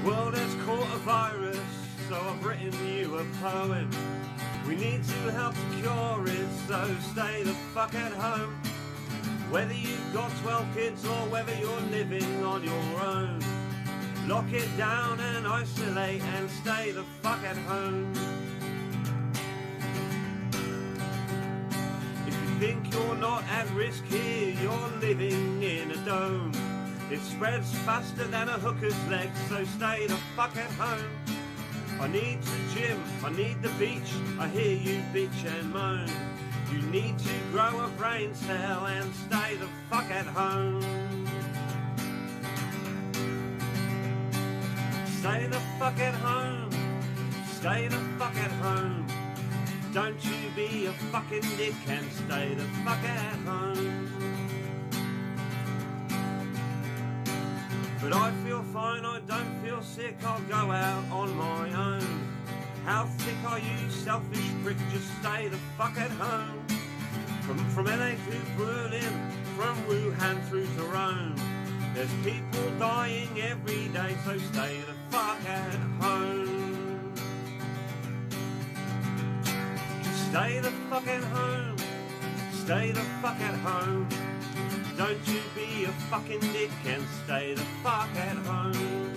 world has caught a virus, so I've written you a poem. We need to help to cure it, so stay the fuck at home. Whether you've got 12 kids or whether you're living on your own, lock it down and isolate and stay the fuck at home. If you think you're not at risk here, you're living in a dome. It spreads faster than a hooker's leg, so stay the fuck at home. I need the gym, I need the beach, I hear you bitch and moan. You need to grow a brain cell and stay the fuck at home. Stay the fuck at home, stay the fuck at home. Don't you be a fucking dick and stay the fuck at home. But I feel fine, I don't feel sick, I'll go out on my own. How thick are you, selfish prick, just stay the fuck at home. From LA to Berlin, from Wuhan through to Rome, there's people dying every day, so stay the fuck at home. Just stay the fuck at home, stay the fuck at home. Don't you be a fucking dick and stay the fuck at home.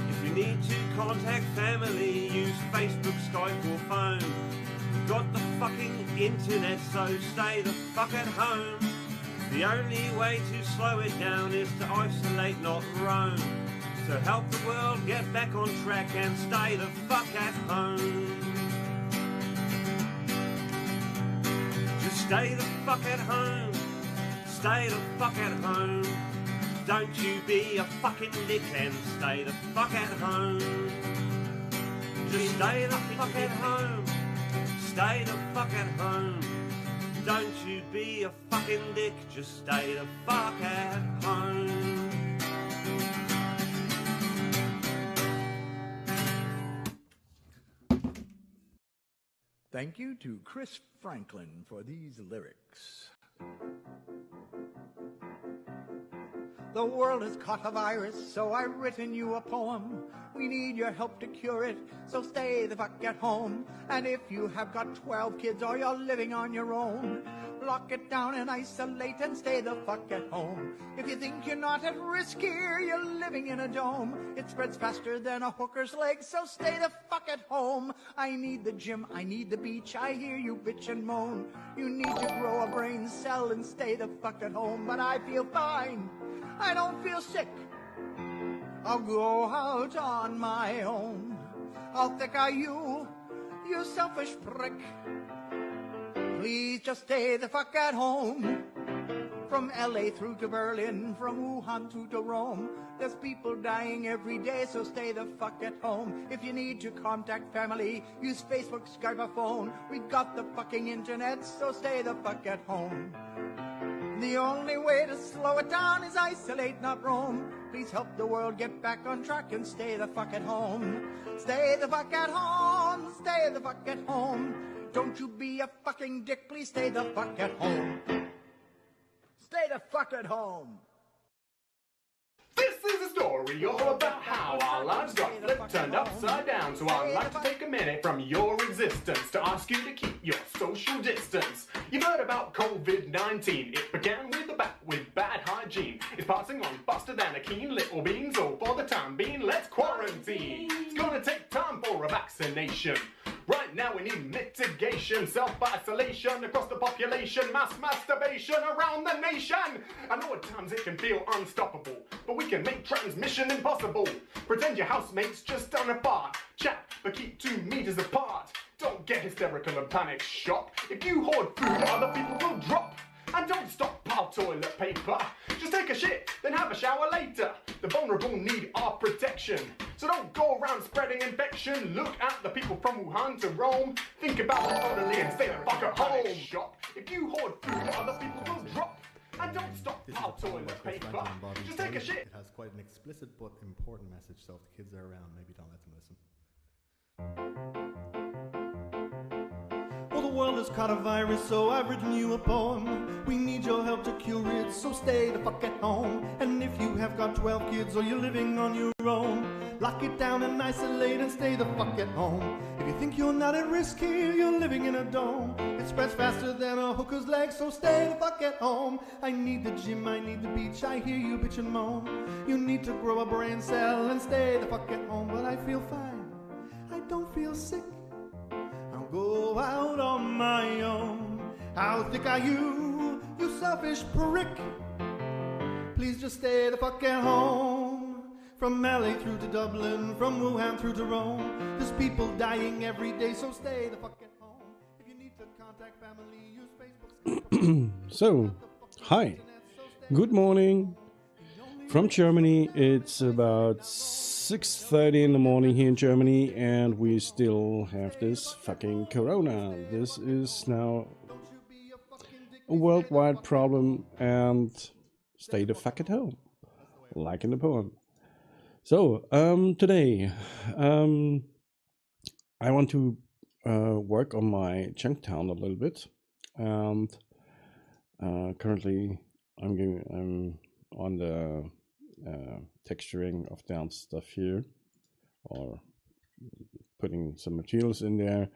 If you need to contact family, use Facebook, Skype or phone. You've got the fucking internet, so stay the fuck at home. The only way to slow it down is to isolate, not roam. So help the world get back on track and stay the fuck at home. Stay the fuck at home, stay the fuck at home. Don't you be a fucking dick and stay the fuck at home. Just stay the fuck at home, stay the fuck at home. Don't you be a fucking dick, just stay the fuck at home. Thank you to Chris Franklin for these lyrics. The world has caught a virus, so I've written you a poem. We need your help to cure it, so stay the fuck at home. And if you have got 12 kids or you're living on your own, lock it down and isolate and stay the fuck at home. If you think you're not at risk here, you're living in a dome. It spreads faster than a hooker's leg, so stay the fuck at home. I need the gym, I need the beach, I hear you bitch and moan. You need to grow a brain cell and stay the fuck at home. But I feel fine, I don't feel sick, I'll go out on my own. How thick are you, you selfish prick? Please just stay the fuck at home. From LA through to Berlin, from Wuhan through to Rome, there's people dying every day, so stay the fuck at home. If you need to contact family, use Facebook, Skype or phone. We've got the fucking internet, so stay the fuck at home. The only way to slow it down is isolate, not roam. Please help the world get back on track and stay the fuck at home. Stay the fuck at home, stay the fuck at home. Don't you be a fucking dick, please stay the fuck at home. Stay the fuck at home. This is a story all about how our lives got flipped, turned upside down. So I'd like to take a minute from your existence to ask you to keep your social distance. You've heard about COVID-19. It began with a bat with bad hygiene. It's passing on faster than a keen little bean. So for the time being, let's quarantine. It's gonna take time for a vaccination. Right now we need mitigation, self-isolation across the population, mass masturbation around the nation. I know at times it can feel unstoppable, but we can make transmission impossible. Pretend your housemates just done a fart. Chat, but keep 2 meters apart. Don't get hysterical and panic shop. If you hoard food, other people will drop. And don't stockpile toilet paper. Just take a shit, then have a shower later. The vulnerable need our protection. So don't go around spreading infection. Look at the people from Wuhan to Rome. Think about the elderly and stay the fuck at home. Shop. If you hoard food, other people will drop. And don't stockpile toilet paper. Just take a shit. It has quite an explicit but important message, so if the kids are around, maybe don't let them listen. Well, the world has caught a virus, so I've written you a poem. We need your help to cure it, so stay the fuck at home. And if you have got 12 kids or you're living on your own, lock it down and isolate and stay the fuck at home. If you think you're not at risk here, you're living in a dome. It spreads faster than a hooker's leg, so stay the fuck at home. I need the gym, I need the beach, I hear you bitch and moan. You need to grow a brain cell and stay the fuck at home. But I feel fine, I don't feel sick, I'll go out on my own. How thick are you, you selfish prick? Please just stay the fuck at home. From LA through to Dublin, from Wuhan through to Rome, there's people dying every day, so stay the fuck at home. If you need to contact family, use Facebook. So, hi, good morning from Germany. It's about 6:30 in the morning here in Germany, and we still have this fucking corona. This is now a worldwide problem, and stay the fuck at home, like in the poem. So, today, I want to work on my chunk town a little bit, and currently I'm on the texturing of down stuff here, or putting some materials in there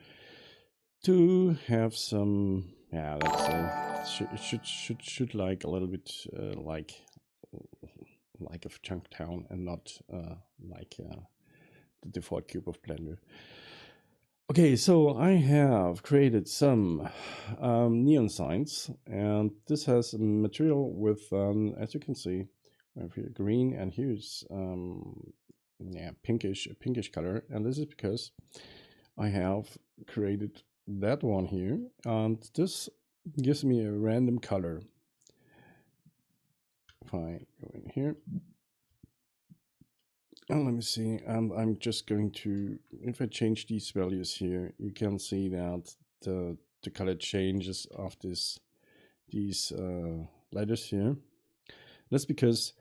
to have some, yeah, let's say should like a little bit like a chunk town, and not like the default cube of Blender. Okay, so I have created some neon signs, and this has a material with, as you can see, I have here green, and here's yeah, pinkish color, and this is because I have created that one here, and this gives me a random color. If I go in here, and let me see, and I'm just going to, if I change these values here, you can see that the color changes of these letters here. That's because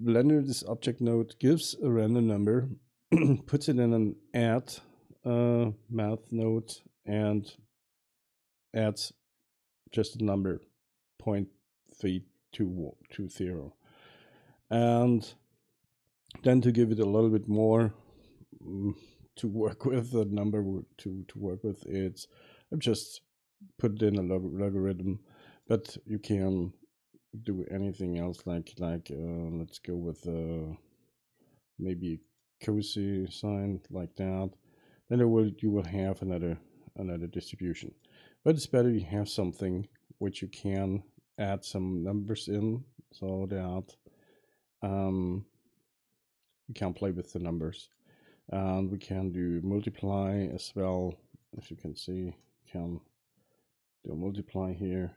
Blender, this object node, gives a random number, puts it in an add math node, and adds just a number 0.3220, and then to give it a little bit more to work with, the number to work with, it's I've just put in a logarithm, but you can do anything else, like let's go with maybe a cozy sign like that. Then you will have another distribution. But it's better you have something which you can add some numbers in, so that we can play with the numbers, and we can do multiply as well. As you can see, you can do multiply here,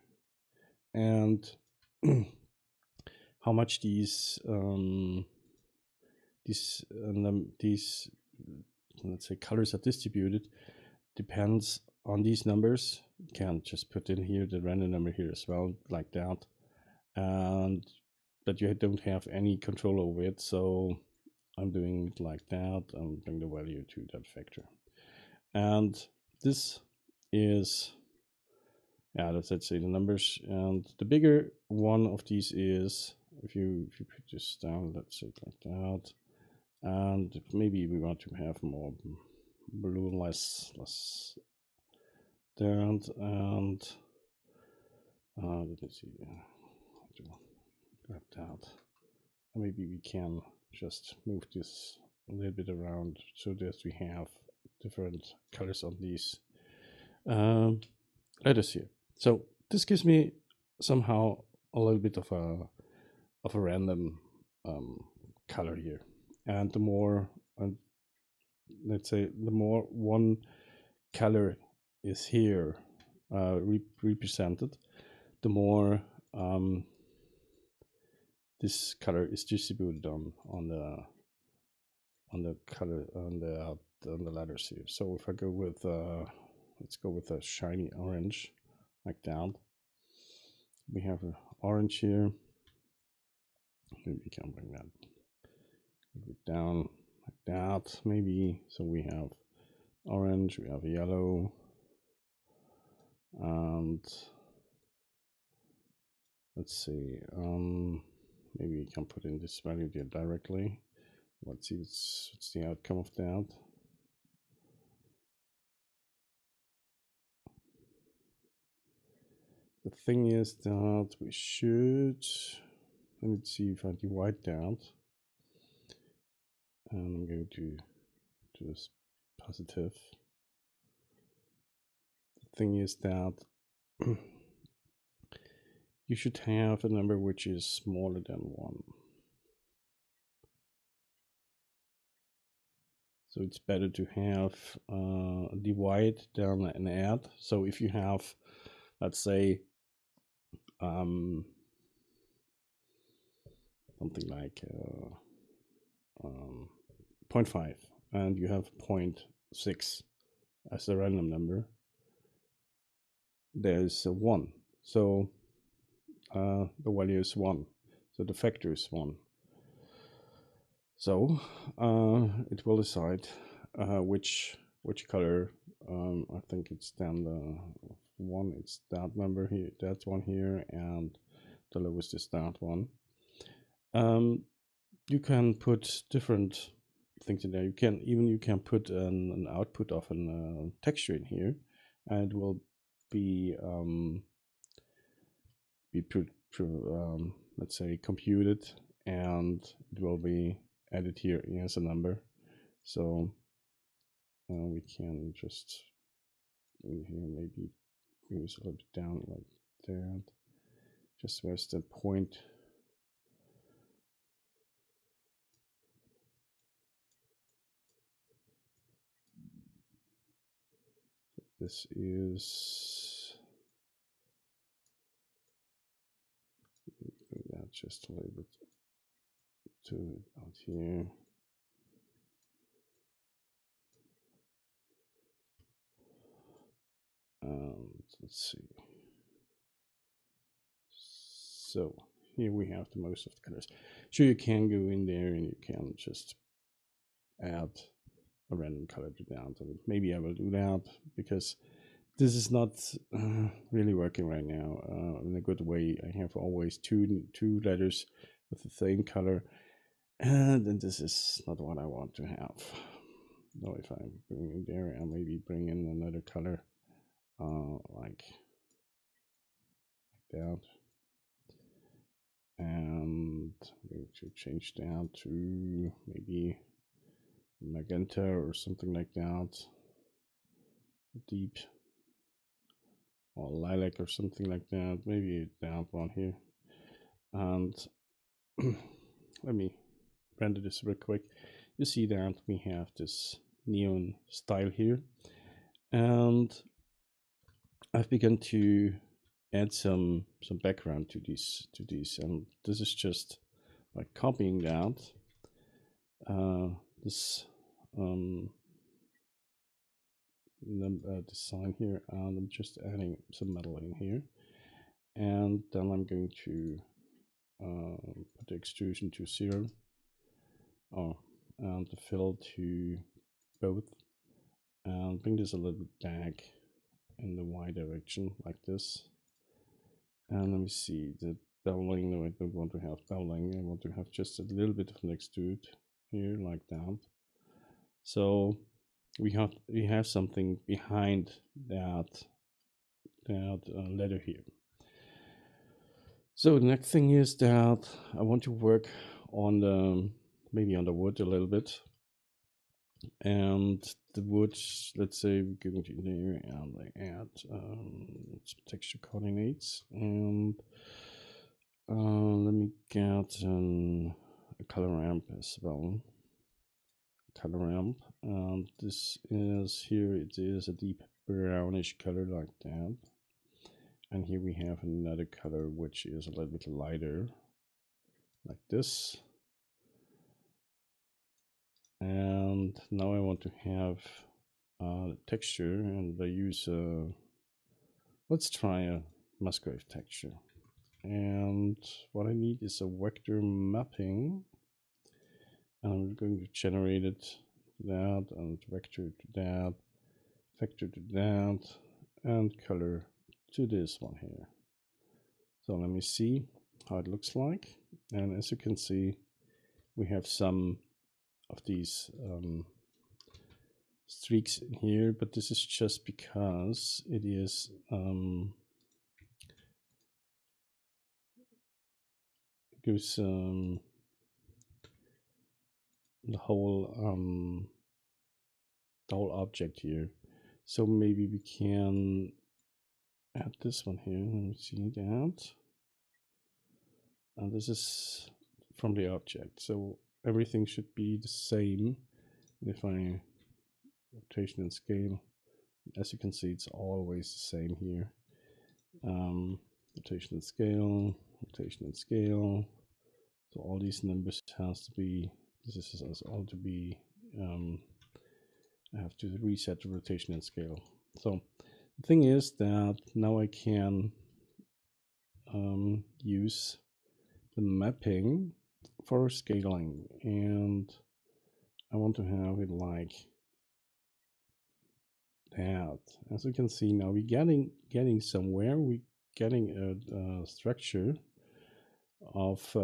and how much these let's say colors are distributed depends on these numbers. You can just put in here the random number here as well, like that, and but you don't have any control over it, so I'm doing it like that and bring the value to that factor. And this is, yeah, let's say the numbers, and the bigger one of these is, if you put this down, let's say like that, and maybe we want to have more blue, less down, and let me see, to grab that. Maybe we can just move this a little bit around so that we have different colors on these letters here. So this gives me somehow a little bit of a random color here, and the more, let's say, the more one color is here represented, the more this color is distributed on the letters here. So if I go with let's go with a shiny orange like that. We have an orange here. Maybe we can bring that down like that, maybe. So we have orange, we have yellow, and let's see, maybe we can put in this value there directly. Let's see what's the outcome of that. The thing is that we should, let me see if I divide that, and I'm going to do this positive. The thing is that you should have a number which is smaller than 1. So it's better to have divide than an add. So if you have, let's say, something like 0.5, and you have 0.6 as a random number, there's a 1. So the value is 1. So the factor is 1. So it will decide which color. I think it's then the 1. It's that number here, that one here, and the lowest is that one. You can put different things in there. You can put an output of a texture in here, and it will be let's say computed, and it will be added here as a number. So we can just in here maybe use a little bit down like that. Just where's the point? This is bring that just a little bit to out here. Let's see. So here we have the most of the colors. Sure, you can go in there and you can just add a random color to that. And maybe I will do that because this is not really working right now in a good way. I have always two letters with the same color, and then this is not what I want to have. Now if I bring in there and maybe bring in another color like that, and I'm going to change that to maybe magenta or something like that, deep, or lilac or something like that, maybe that one here. And let me render this real quick. You see that we have this neon style here, and I've begun to add some background to these, and this is just like copying that this design here, and I'm just adding some metal in here, and then I'm going to put the extrusion to 0, and the fill to both, and bring this a little bit back in the Y direction like this. And let me see the beveling. No, I don't want to have beveling. I want to have just a little bit of an extrude here like that. So we have something behind that letter here. So the next thing is that I want to work on the maybe on the wood a little bit. And the wood, let's say we're going to there and I add some texture coordinates, and let me get a color ramp as well. Color ramp, and this is here. It is a deep brownish color like that, and here we have another color which is a little bit lighter, like this. And now I want to have texture, and I use let's try a Musgrave Texture. And what I need is a vector mapping, and I'm going to generate it that, and vector to that, vector to that, and color to this one here. So let me see. how it looks like. And as you can see, we have some of these streaks in here, but this is just because it is goes the whole object here. So maybe we can add this one here. Let me see that. And this is from the object, so everything should be the same. If I rotation and scale, as you can see, it's always the same here. Rotation and scale, rotation and scale. So all these numbers has to be, this is all to be, I have to reset the rotation and scale. So the thing is that now I can use the mapping for scaling, and I want to have it like that. As you can see, now we're getting somewhere. We're getting a structure of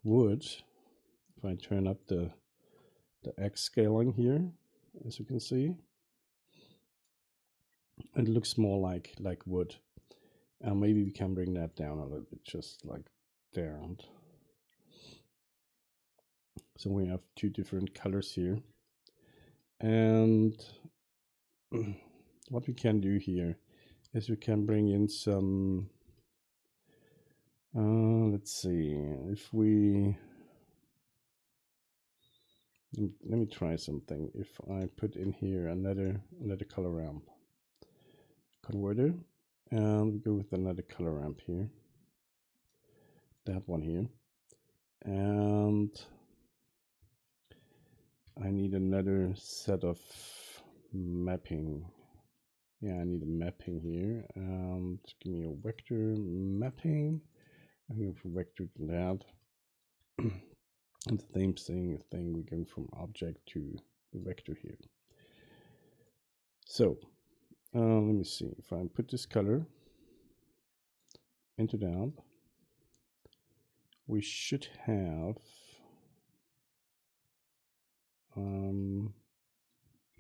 wood. If I turn up the X scaling here, as you can see, it looks more like wood. And maybe we can bring that down a little bit, just like there. So we have two different colors here, and what we can do here is we can bring in some let's see, if we let me try something. If I put in here another color ramp converter, and we go with another color ramp here, that one here, and I need another set of mapping. Yeah, I need a mapping here, and give me a vector mapping. I'm going for vector to that. And the same thing, we're going from object to vector here. So let me see, if I put this color into that, we should have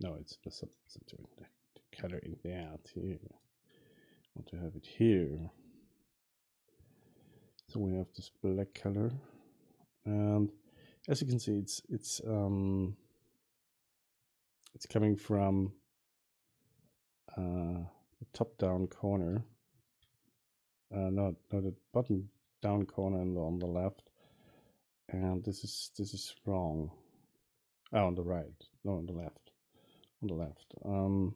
no, it's the substitute, the color in that here. I want to have it here. So we have this black color, and as you can see, it's coming from the top down corner, not the bottom down corner on the left, and this is wrong. Oh, on the right, no, on the left, and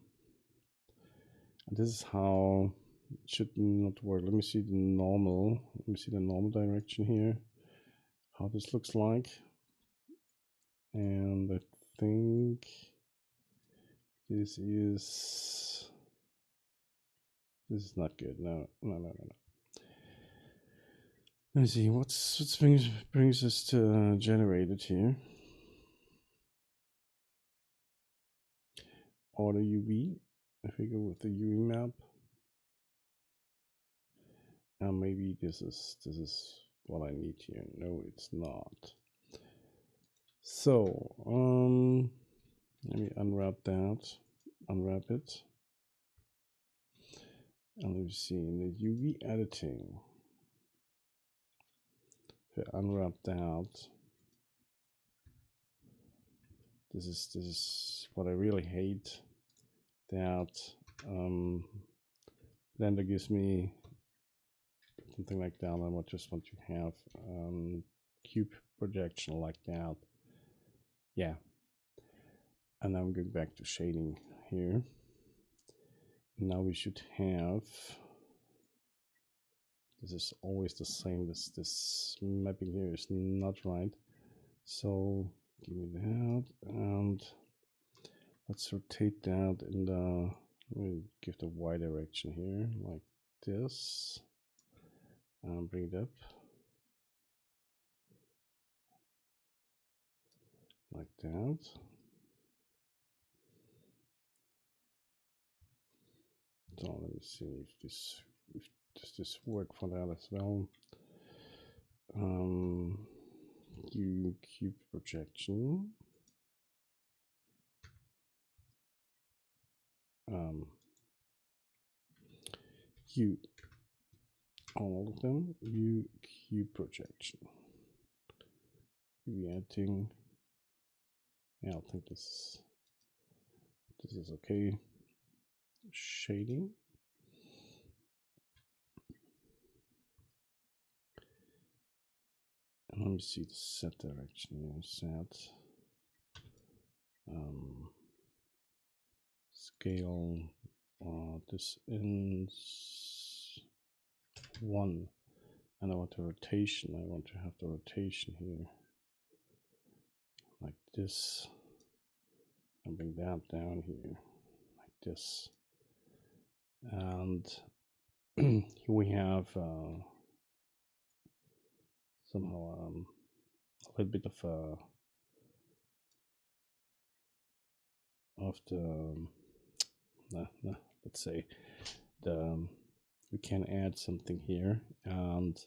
this is how it should not work. Let me see the normal. Let me see the normal direction here, how this looks like, and I think this is not good. No. Let me see what brings us to generated here. Auto UV. If we go with the UV map, and maybe this is what I need here. No, it's not. So let me unwrap it, and let me see in the UV editing. If I unwrap that, this is what I really hate. That Blender gives me something like that. I just want to have cube projection like that. Yeah. And I'm going back to shading here. Now we should have, this is always the same, this mapping here is not right. So give me that, and let's rotate that in the, let me give the Y direction here, like this, and bring it up, like that. So let me see if does this work for that as well. cube projection. All of them. Cube projection. Adding. Yeah, I think this is okay. Shading. And let me see the set direction here. Set. Scale. This is 1. And I want the rotation. I want to have the rotation here. Like this. And bring that down here. Like this. And here we have somehow a little bit of the let's say we can add something here, and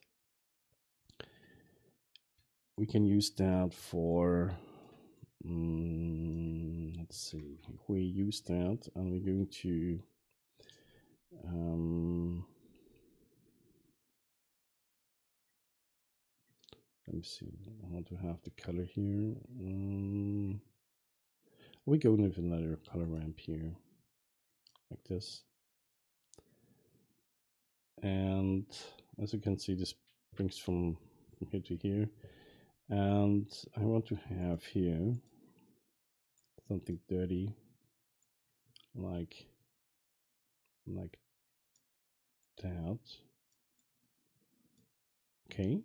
we can use that for let's see, if we use that and we're going to let me see, I want to have the color here. We go with another color ramp here, like this. And as you can see, this brings from here to here. And I want to have here something dirty, like that. Okay.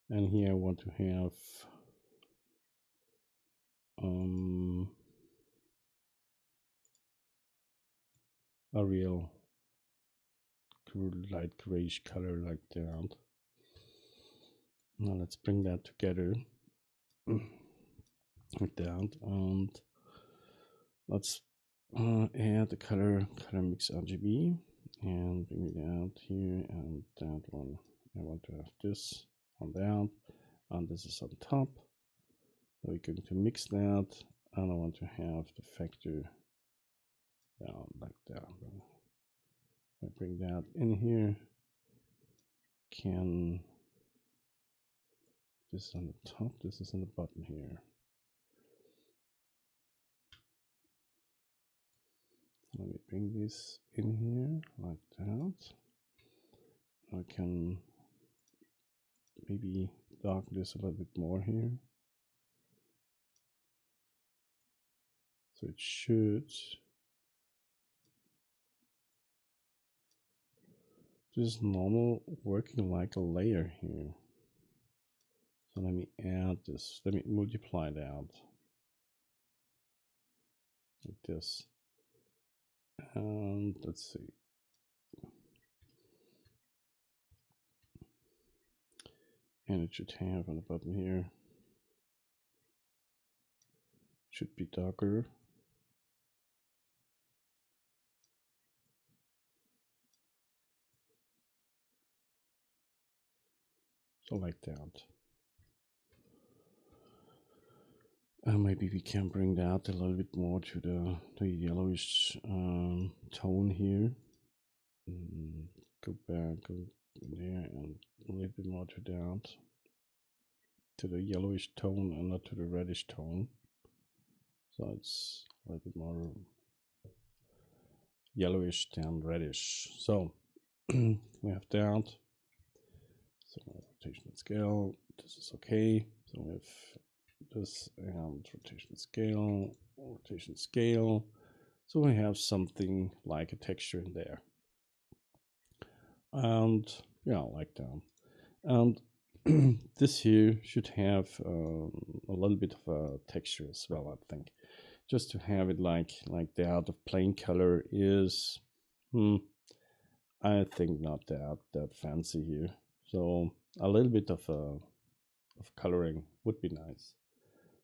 And here I want to have a real light grayish color like that. Now let's bring that together like that, and let's add the color mix RGB and bring it out here, and that one I want to have this on that, and this is on top. So we're going to mix that, and I want to have the factor down like that. I bring that in here. This is on the top, this is on the bottom here. Let me bring this in here like that. I can maybe darken this a little bit more here. So it should just normal working like a layer here. So let me add this, let me multiply that like this. And let's see. And it should have on the bottom here, should be darker. So like that. And maybe we can bring that a little bit more to the yellowish tone here. Go back, go there, and a little bit more to that, to the yellowish tone and not to the reddish tone. So it's a little bit more yellowish than reddish. So we have that. So rotation and scale, this is okay. So we have this and rotation scale. So we have something like a texture in there. And yeah, like that. And this here should have a little bit of a texture as well, I think. Just to have it like that of plain color is, I think not that fancy here. So a little bit of coloring would be nice.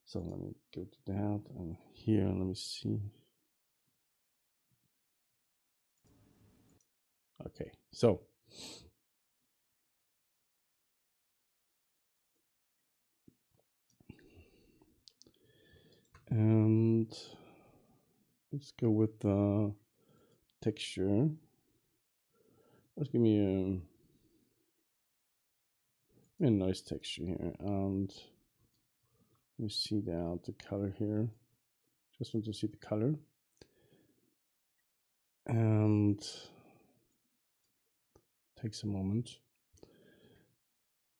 So let me go to that, and here, let me see. Okay, so And let's go with the texture. Let's give me a nice texture here, and you see that the color here. Just want to see the color, and takes a moment.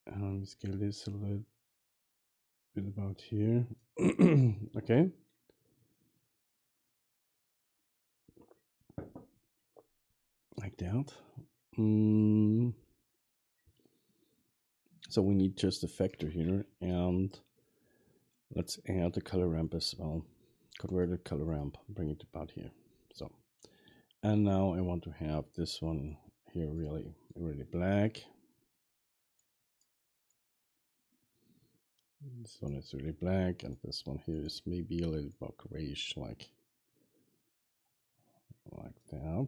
And scale this a little bit about here. Okay. Like that. So we need just a factor here, and let's add the color ramp as well. Converted color ramp, bring it about here. So, and now I want to have this one here really black. This one is really black, and this one here is maybe a little bit grayish, like that.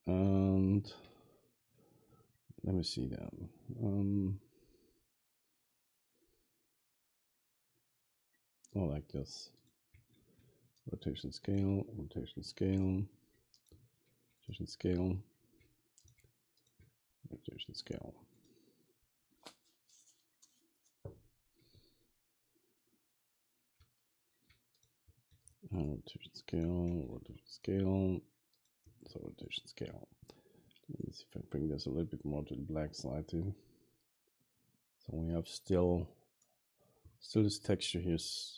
And let me see that. Oh, like this. Rotation scale, rotation scale, rotation scale, rotation scale. Rotation scale, rotation scale, so rotation scale. Let me see if I bring this a little bit more to the black side too. So we have still this texture here,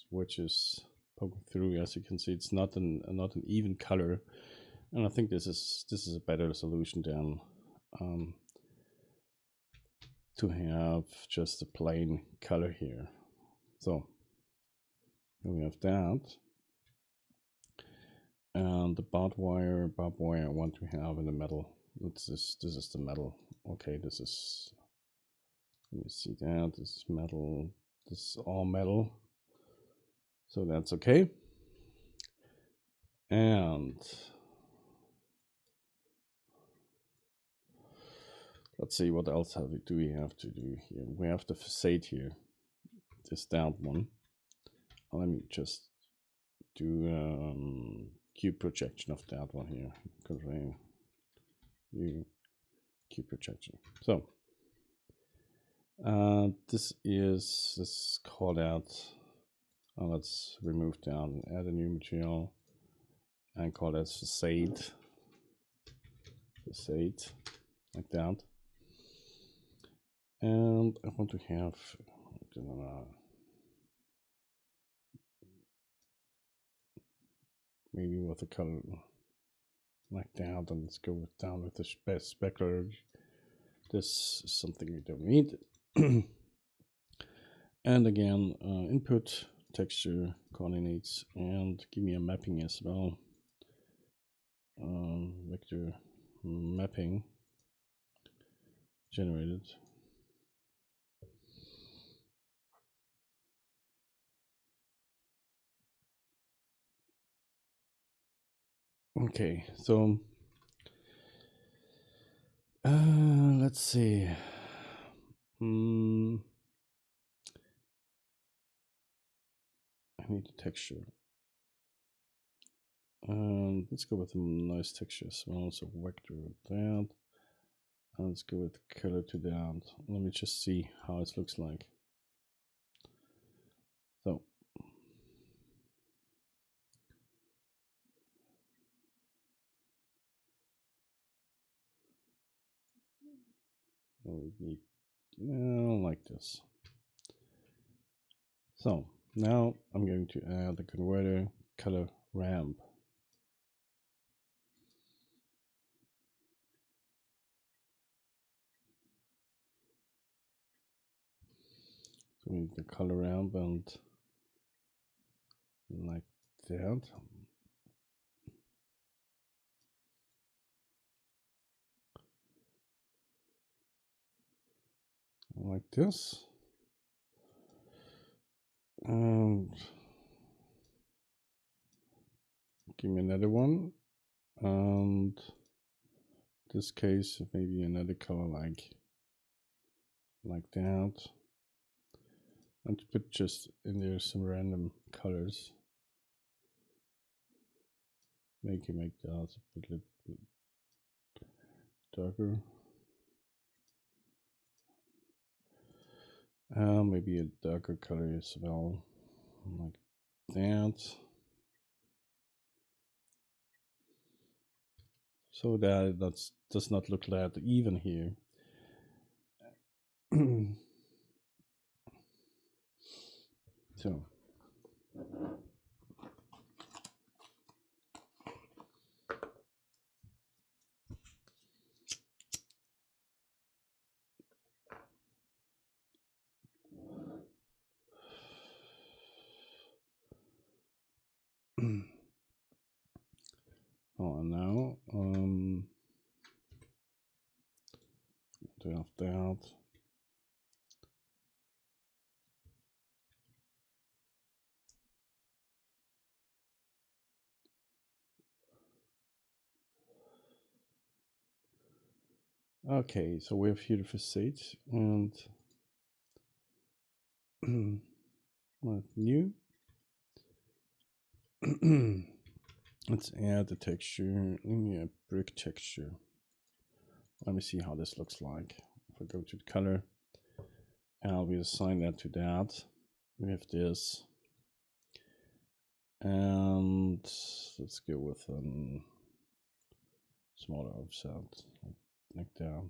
which is poking through. As you can see, it's not an even color, and I think this is a better solution than to have just a plain color here. So we have that. And the barbed wire I want to have in the metal. This is the metal. Okay, this is, let me see that, this is metal, this is all metal. So that's okay. And let's see what else do we have to do here. We have the facade here, this down one. Let me just do cube projection of that one here. Cube projection. So this is called out. Let's remove down, add a new material, and call that facade. Facade, like that. And I want to have maybe with the color like that, and let's go down with the specular. This is something we don't need. And again, input texture coordinates, and give me a mapping as well. Vector mapping generated. Okay, so let's see. I need a texture. Let's go with a nice texture as well. So vector that. And let's go with color to that. Let me just see how it looks like. So we need like this. So now I'm going to add the converter color ramp. So we need the color ramp, and like that. Like this. And give me another one, and this case maybe another color like that. And to put just in there some random colors. Make that a little bit darker. Maybe a darker color as well, like that. So that does not look that even here. So. Oh, and now to have that. Okay, so we have here the facade and new. Let's add the texture in a brick texture. Let me see how this looks like. If I go to the color, and we assign that to that. We have this, and let's go with a smaller offset, like that.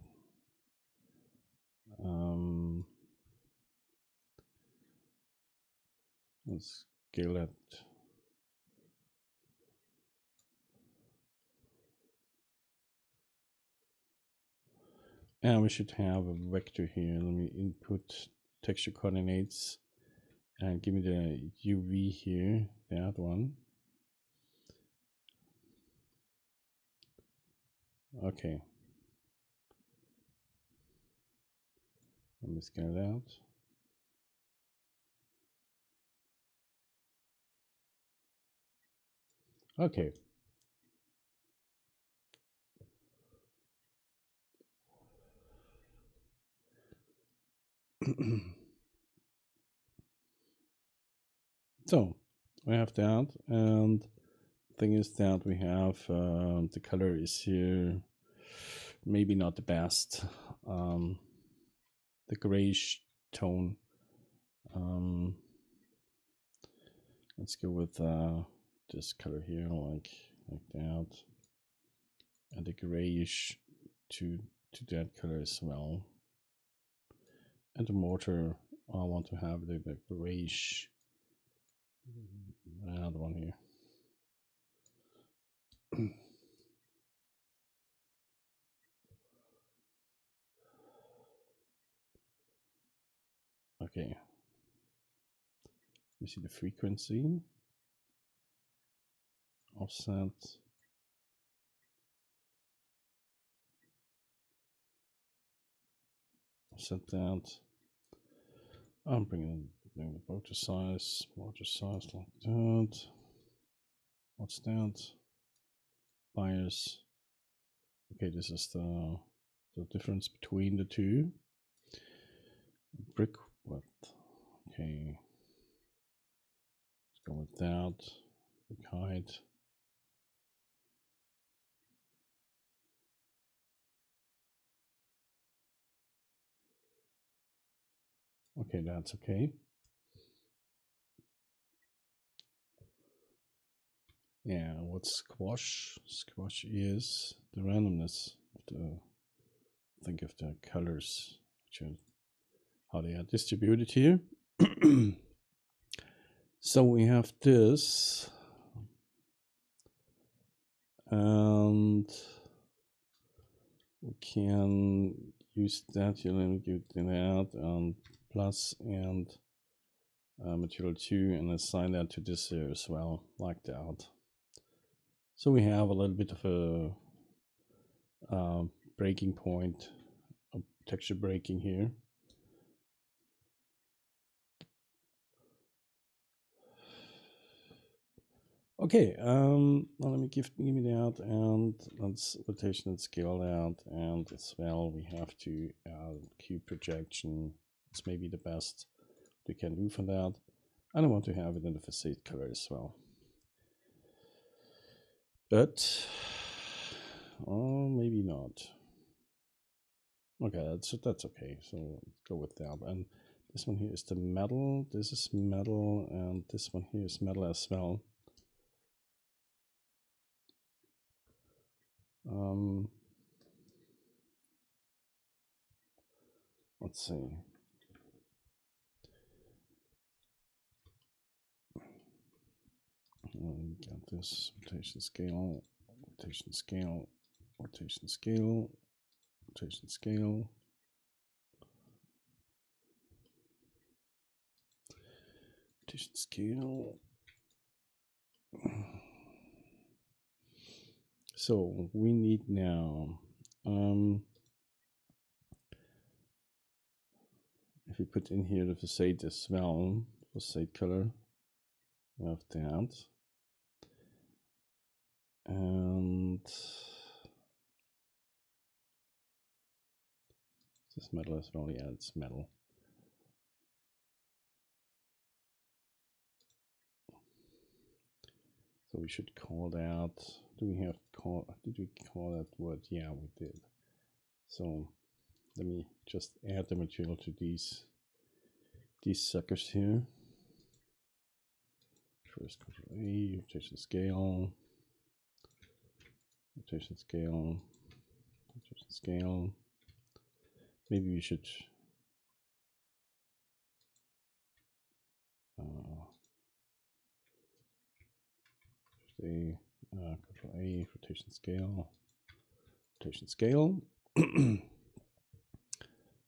Let's scale it. And we should have a vector here. Let me input texture coordinates and give me the UV here, that one. Okay. Let me scale it out. Okay. So we have that, and thing is that we have the color is here, maybe not the best, the grayish tone. Let's go with this color here, like that, and the grayish to that color as well. And the mortar, I want to have the grayish, another one here. Okay. You see the frequency, offset, that. I'm bringing the border size like that. What's that? Bias. Okay, this is the difference between the two. Brick width. Okay. Let's go with that. Brick height. Okay, that's okay. Yeah, what squash? Squash is the randomness of the, think of the colors, how they are distributed here. So we have this, and we can use that here. Let me give that and plus and material 2 and assign that to this here as well, like that. So we have a little bit of a breaking point, a texture breaking here. Okay, now let me give me that, and let's rotation and scale that, and as well we have to add cube projection. It's maybe the best you can do for that. And I want to have it in the facade color as well. But, oh, maybe not. Okay, that's okay. So go with that. And this one here is the metal. This is metal, and this one here is metal as well. Let's see. Got this rotation scale, rotation scale, rotation scale, rotation scale. Rotation scale. So we need now, if we put in here the facade as well, facade color, we have that. And this metal as well, yeah, it's metal. So we should call that, did we call that word? Yeah, we did. So let me just add the material to these suckers here. First Control A, rotation scale, rotation scale, rotation scale. Maybe we should Control A, rotation scale, rotation scale. So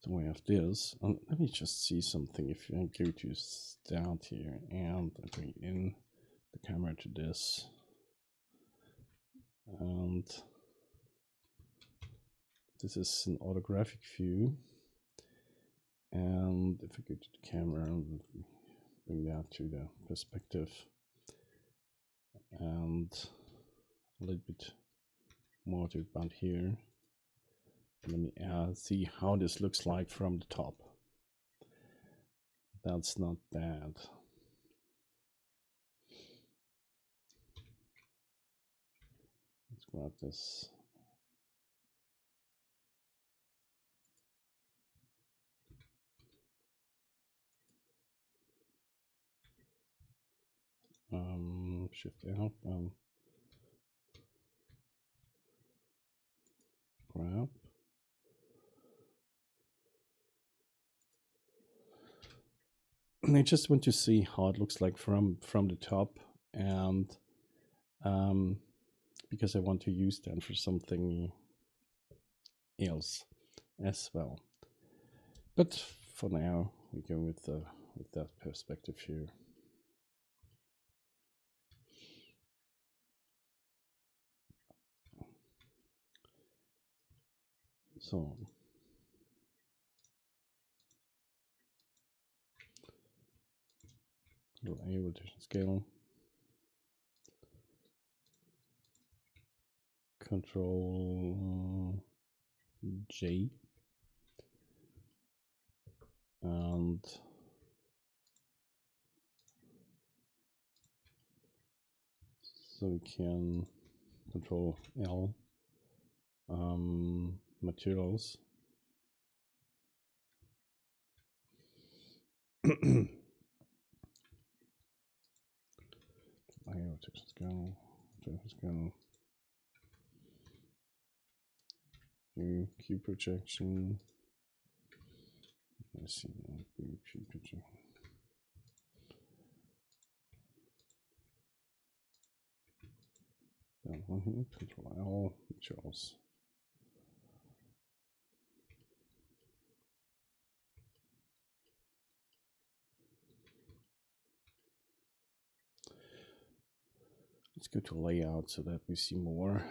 we have this. Let me just see something. If I go to start here and I bring in the camera to this, and this is an orthographic view. And if I go to the camera and bring that to the perspective, and a little bit more to about here. Let me see how this looks like from the top. That's not bad. Let's grab this. Shift F, grab. And I just want to see how it looks like from the top, and because I want to use that for something else as well. But for now, we go with that perspective here. So Control A, rotation scale, Control J, and so we can Control L, materials. Rotation scale, Q projection. Let's see, Q projection. That one here, Control L, materials. Let's go to layout so that we see more.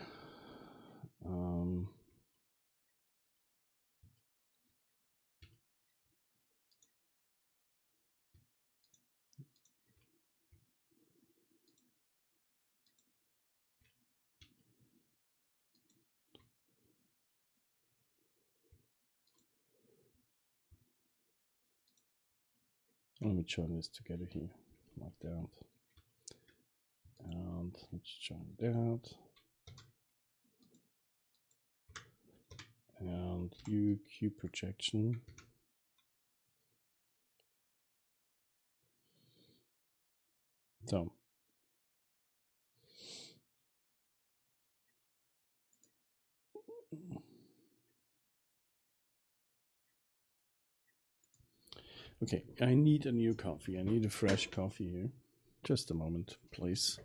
Let me join this together here, like that. And let's join that. And UQ projection. So okay, I need a new coffee. I need a fresh coffee here. Just a moment, please.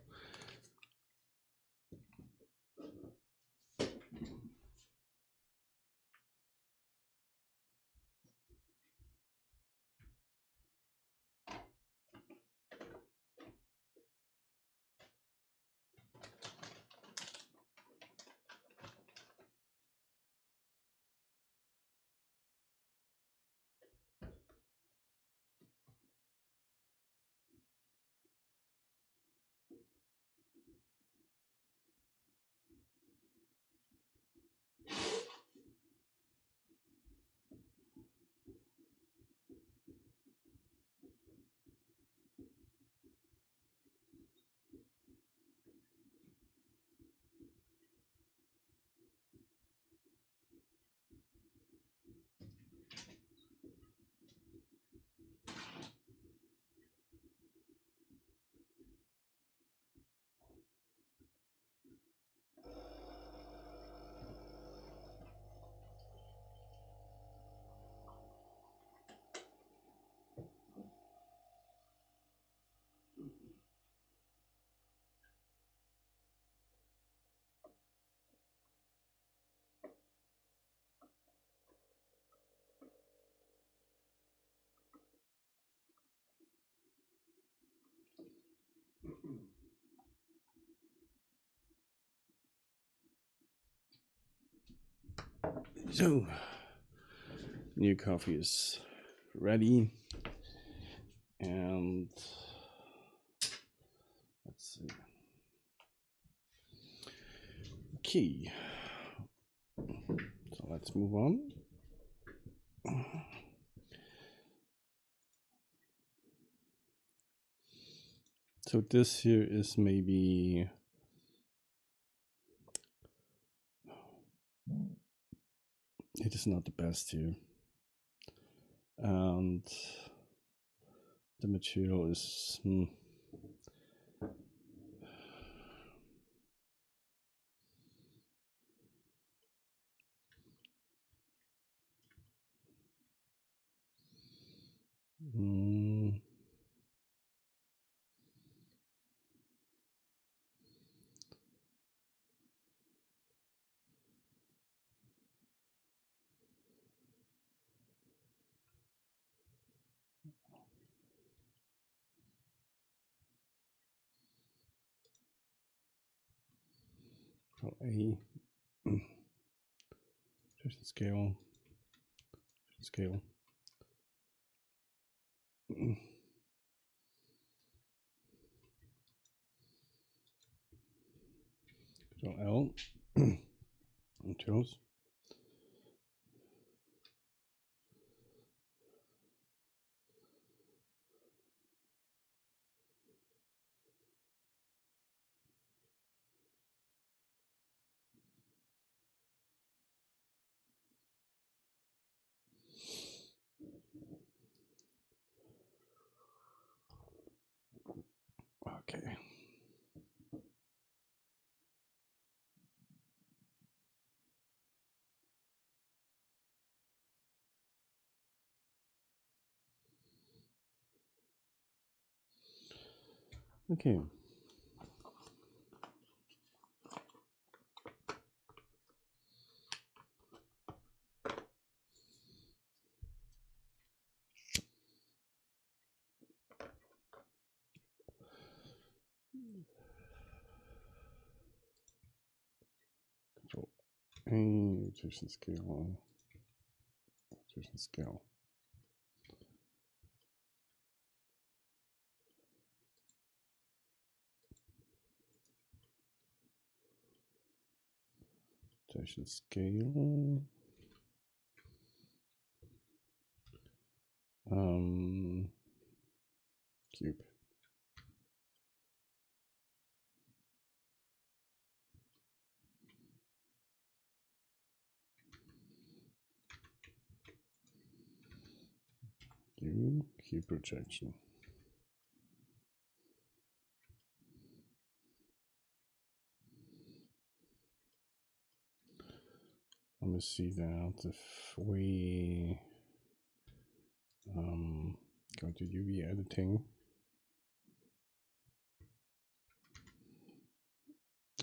So, new coffee is ready, and let's see. Okay, so let's move on. So this here is maybe it is not the best here, and the material is a scale. Control L. Materials. Okay. Okay. Control A, rotation scale. Rotation scale. Rotation scale. cube. Cube projection. Let me see that if we go to UV editing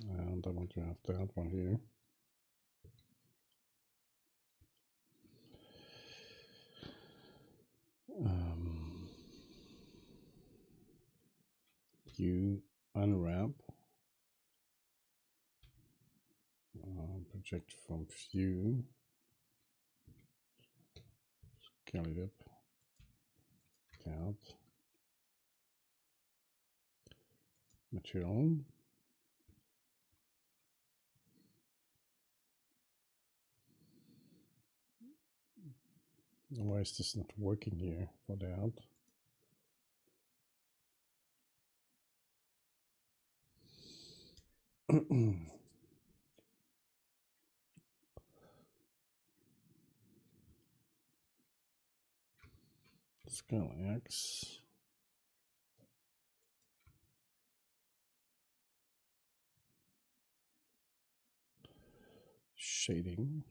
and I want to have that one here. You unwrap, project from view, scale it up, out, material. Why is this not working here for the out? Scale X. Shading.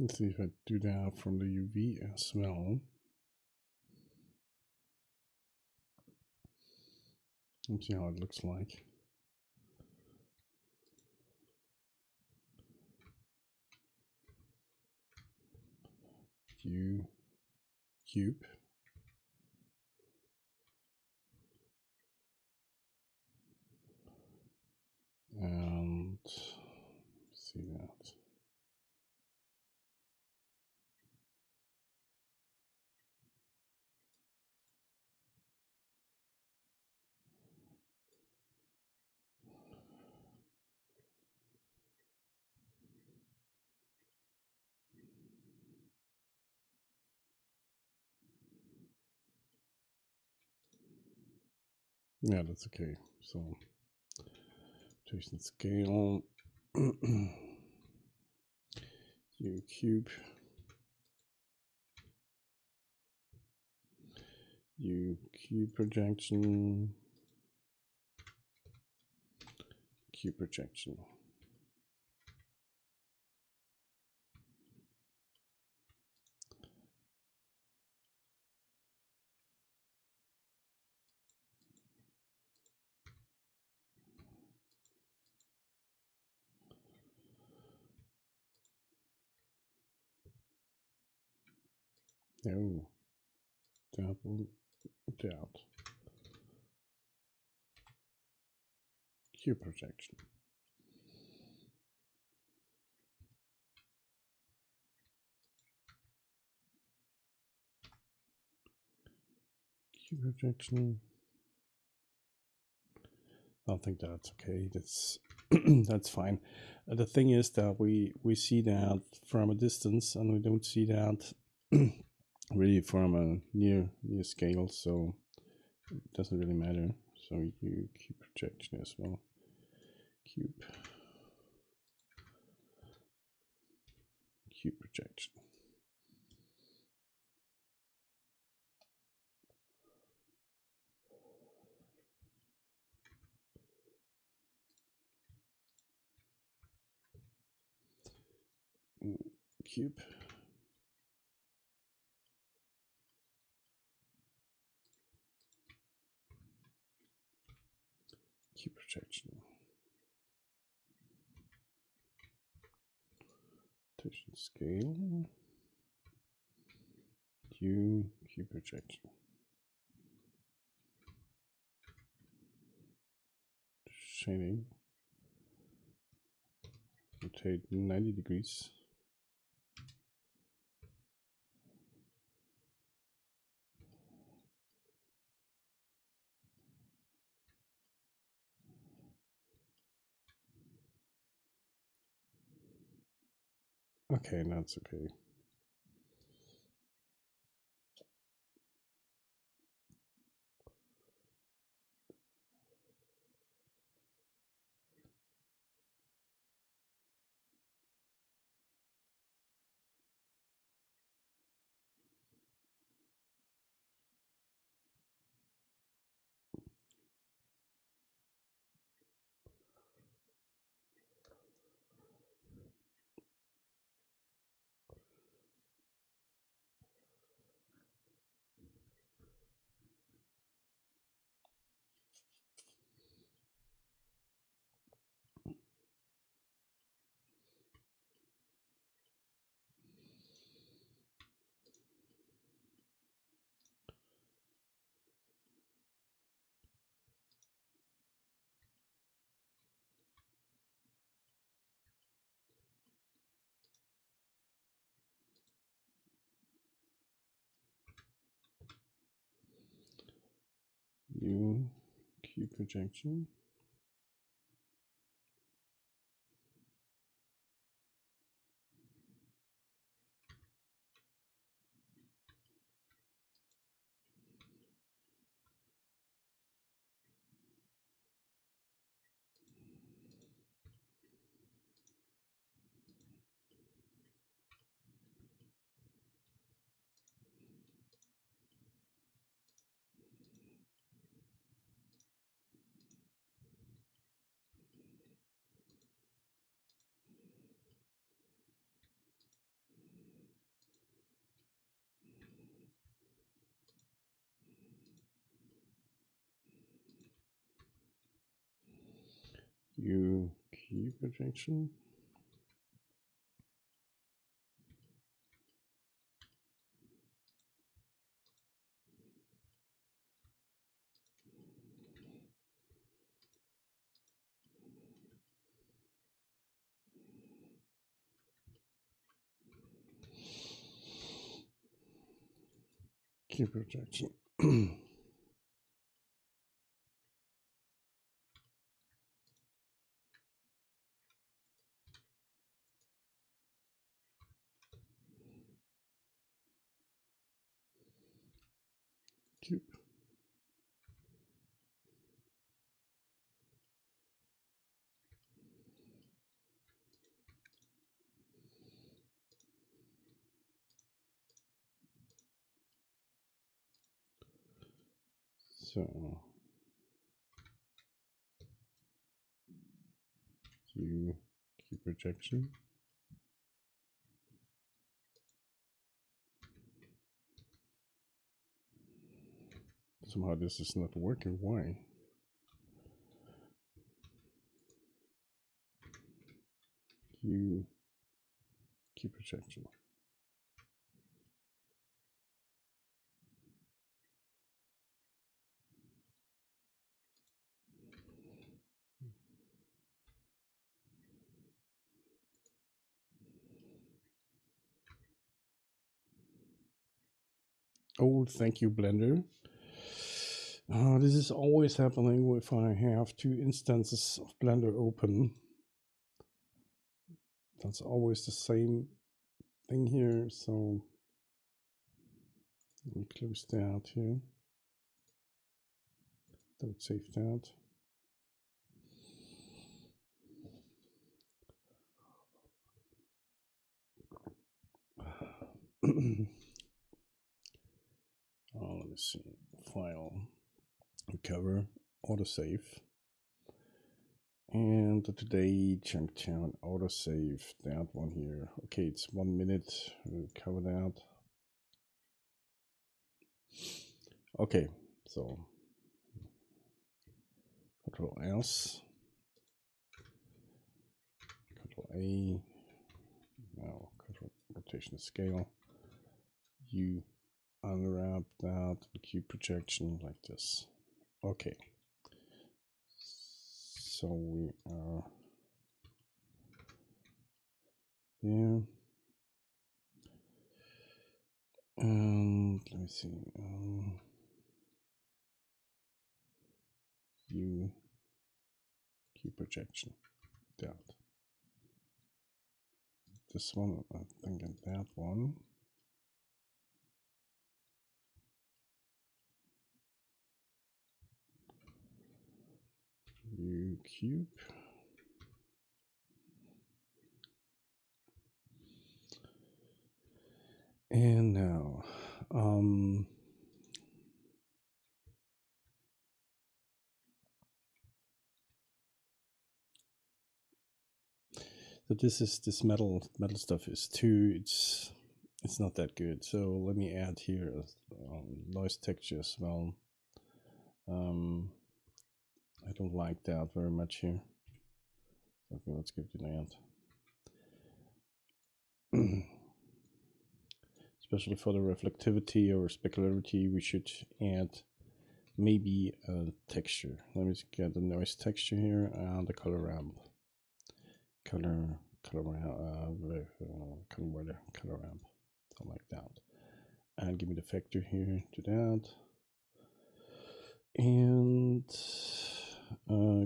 Let's see if I do that from the UV as well. Let's see how it looks like. View, cube. And see that. Yeah, that's okay. So, rotation scale, U cube, U cube projection, cube projection. Oh, that one, that. Cube projection. Cube projection. I think that's okay. That's that's fine. The thing is that we see that from a distance, and we don't see that really from a near scale. So it doesn't really matter. So you cube projection as well. Cube projection. Cube. Cube projection. Rotation scale. Cube projection. Shading. Rotate 90 degrees. Okay, that's okay. You key projection. You key projection. Key projection. Cube. So you key projection. Somehow this is not working. Why? You key projection. Oh, thank you, Blender. This is always happening if I have two instances of Blender open. That's always the same thing here. So let me close that here. Don't save that. Let me see. File, recover, autosave. And today, Chunktown autosave, that one here. Okay, it's 1 minute. We'll cover that. Okay, so Control S, Control A, now Control rotation scale. You unwrap that cube projection like this. Okay, so we are there. And let me see. You key projection that. this one, I think, and that one. U cube. And now, so this metal stuff is too, it's not that good. So let me add here a noise texture as well. I don't like that very much here. Okay, let's give it an add. Especially for the reflectivity or specularity, we should add maybe a texture. Let me get the noise texture here and the color ramp. Color ramp, something like that. And give me the factor here to that. And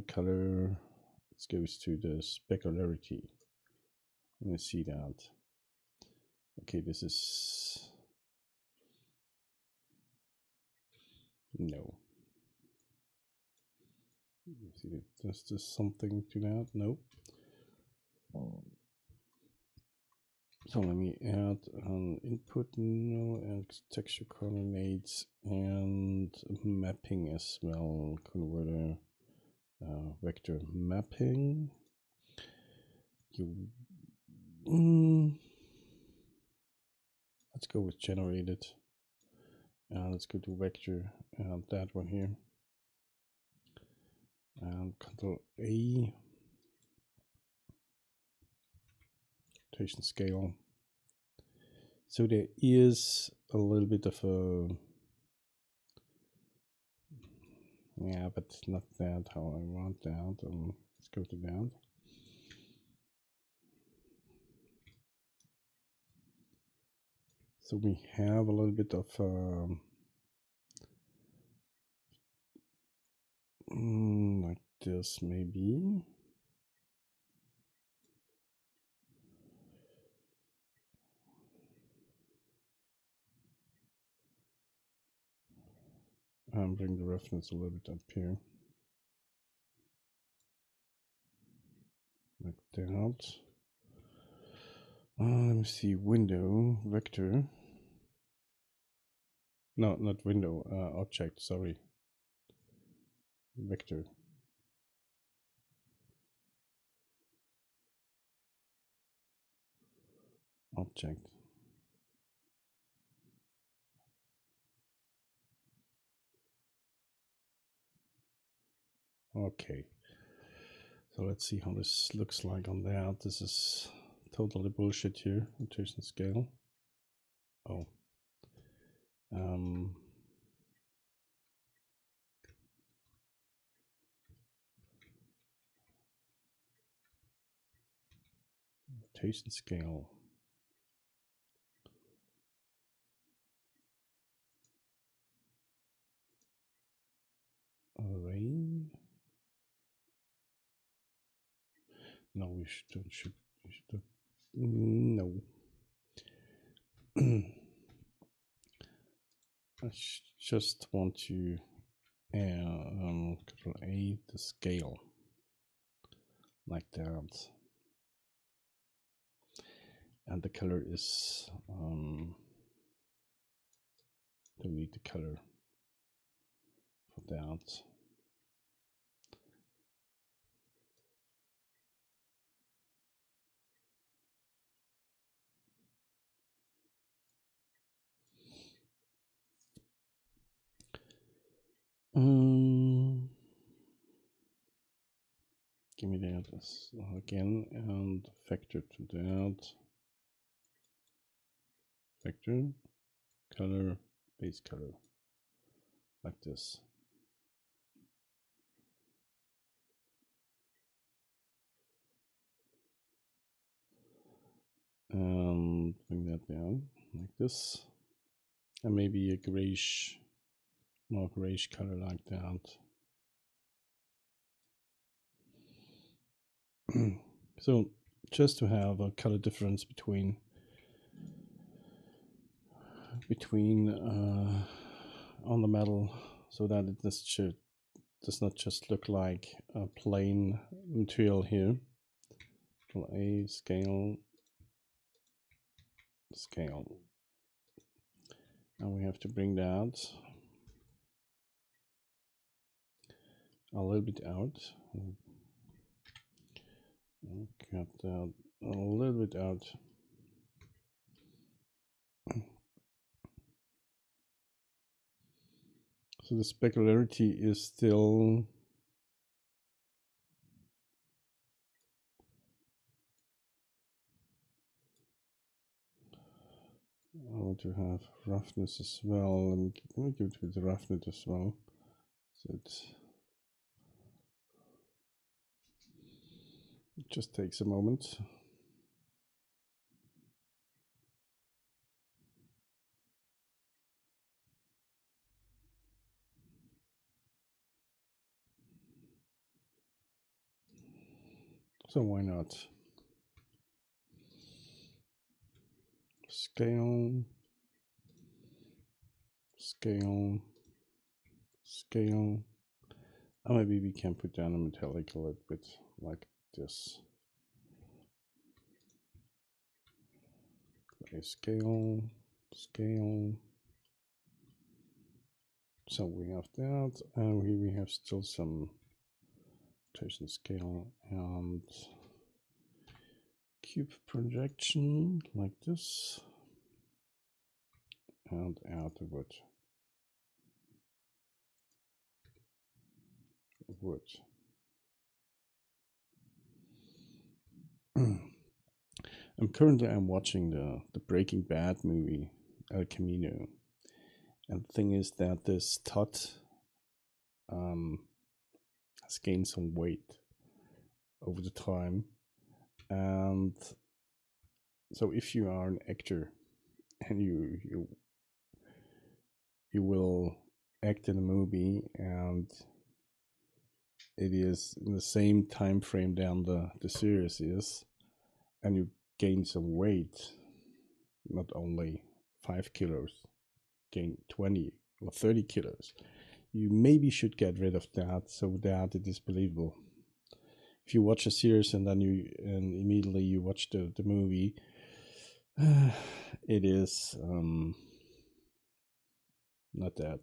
color, it goes to the specularity. Let me see that. Okay, this is no. See, does this something to that? Nope. So let me add an input, no, and texture coordinates and mapping as well. Converter, vector mapping. Let's go with generated. And let's go to vector and that one here. And Control A. Rotation scale. So there is a little bit of a, yeah, but not that how I want that. Let's go to that. So we have a little bit of like this maybe. And bring the reference a little bit up here. Like that. Let me see, window, vector. No, not window, object, sorry. Vector. Object. Okay. So let's see how this looks like on that. This is totally bullshit here. Rotation scale. Oh. Rotation scale. Array. No, we should no. I just want to Control A the scale like that, and the color is delete the color for that. Give me that again and factor to that. Factor, color, base color, like this. And bring that down like this. And maybe a grayish, more grayish color like that. So just to have a color difference between on the metal, so that it does not just look like a plain material here. Control A, scale, and we have to bring that a little bit out. Cut that a little bit out. So the specularity is still I want to have roughness as well. Let me give it with the roughness as well. So it just takes a moment. So why not? Scale, scale, scale. Oh, maybe we can put down a metallic a little bit like this. Okay, scale, scale. So we have that, and here we have still some rotation scale and cube projection like this, and add the wood. I'm watching the Breaking Bad movie El Camino, and the thing is that this Todd has gained some weight over the time, and so if you are an actor and you will act in a movie and it is in the same time frame down the series is, and you gain some weight, not only 5 kilos, gain 20 or 30 kilos, you maybe should get rid of that so that it is believable. If you watch a series and then immediately you watch the movie, it is not that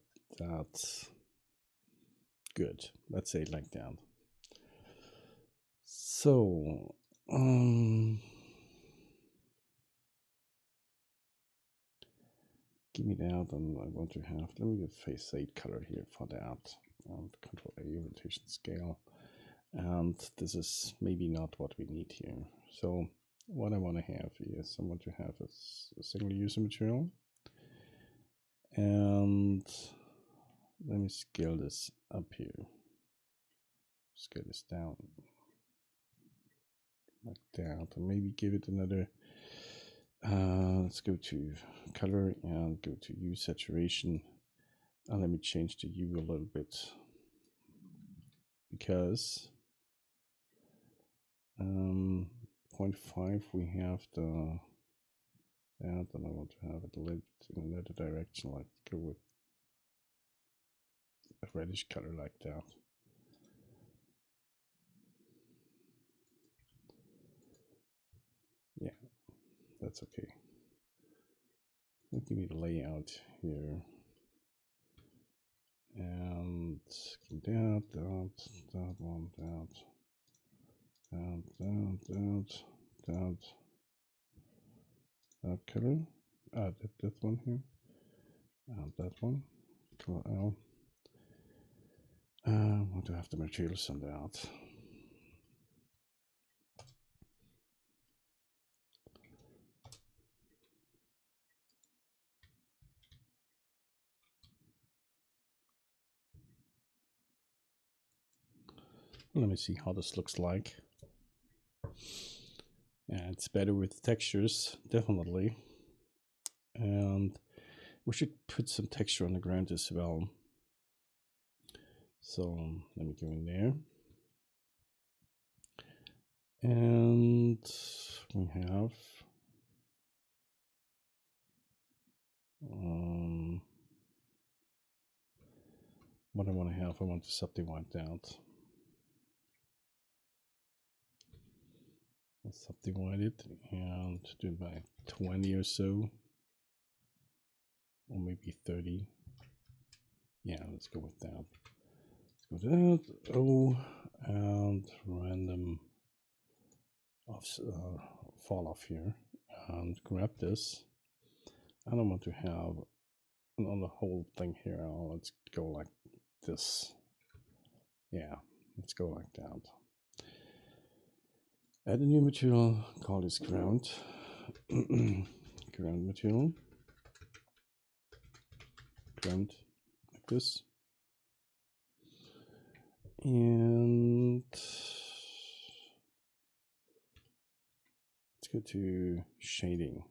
good. Let's say it like that. So give me that, and I want to have, let me get face 8 color here for that, and Control A, rotation scale, and this is maybe not what we need here. So what I want to have is I want to have a single user material, and let me scale this up here, scale this down like that, and maybe give it another let's go to color and go to hue saturation, and let me change the hue a little bit, because 0.5 we have the that, and I want to have it a little bit in another direction, like go with a reddish color like that. Yeah, that's okay. Give me the layout here, and that one, that color, that one here, and that one. Control L. I want to have the materials on that. Let me see how this looks like. Yeah, it's better with textures, definitely. And we should put some texture on the ground as well. So let me go in there. And we have what I want to have. I want to subdivide that. I'll subdivide it and do it by 20 or so, or maybe 30. Yeah, let's go with that. Let's go to that. Oh, and random fall off here, and grab this. I don't want to have on the whole thing here. Let's go like this. Yeah, let's go like that. Add a new material, call this ground. Ground material. Ground like this. And let's go to shading.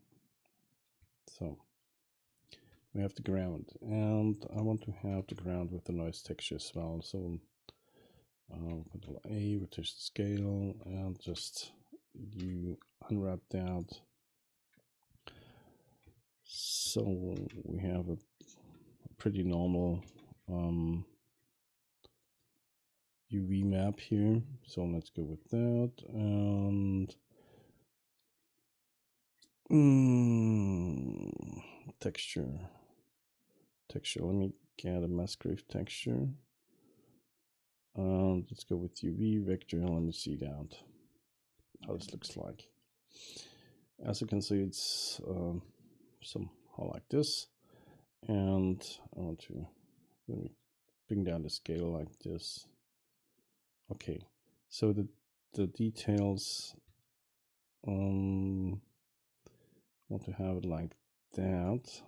So we have the ground, and I want to have the ground with the noise texture as well. So Control A, rotation scale, and just you unwrap that. So we have a pretty normal UV map here. So let's go with that. And texture. Let me get a Musgrave texture. Let's go with UV vector. Let me see that how this looks like. As you can see, it's somehow like this, and I want to let me bring down the scale like this. Okay, so the details, want to have it like that.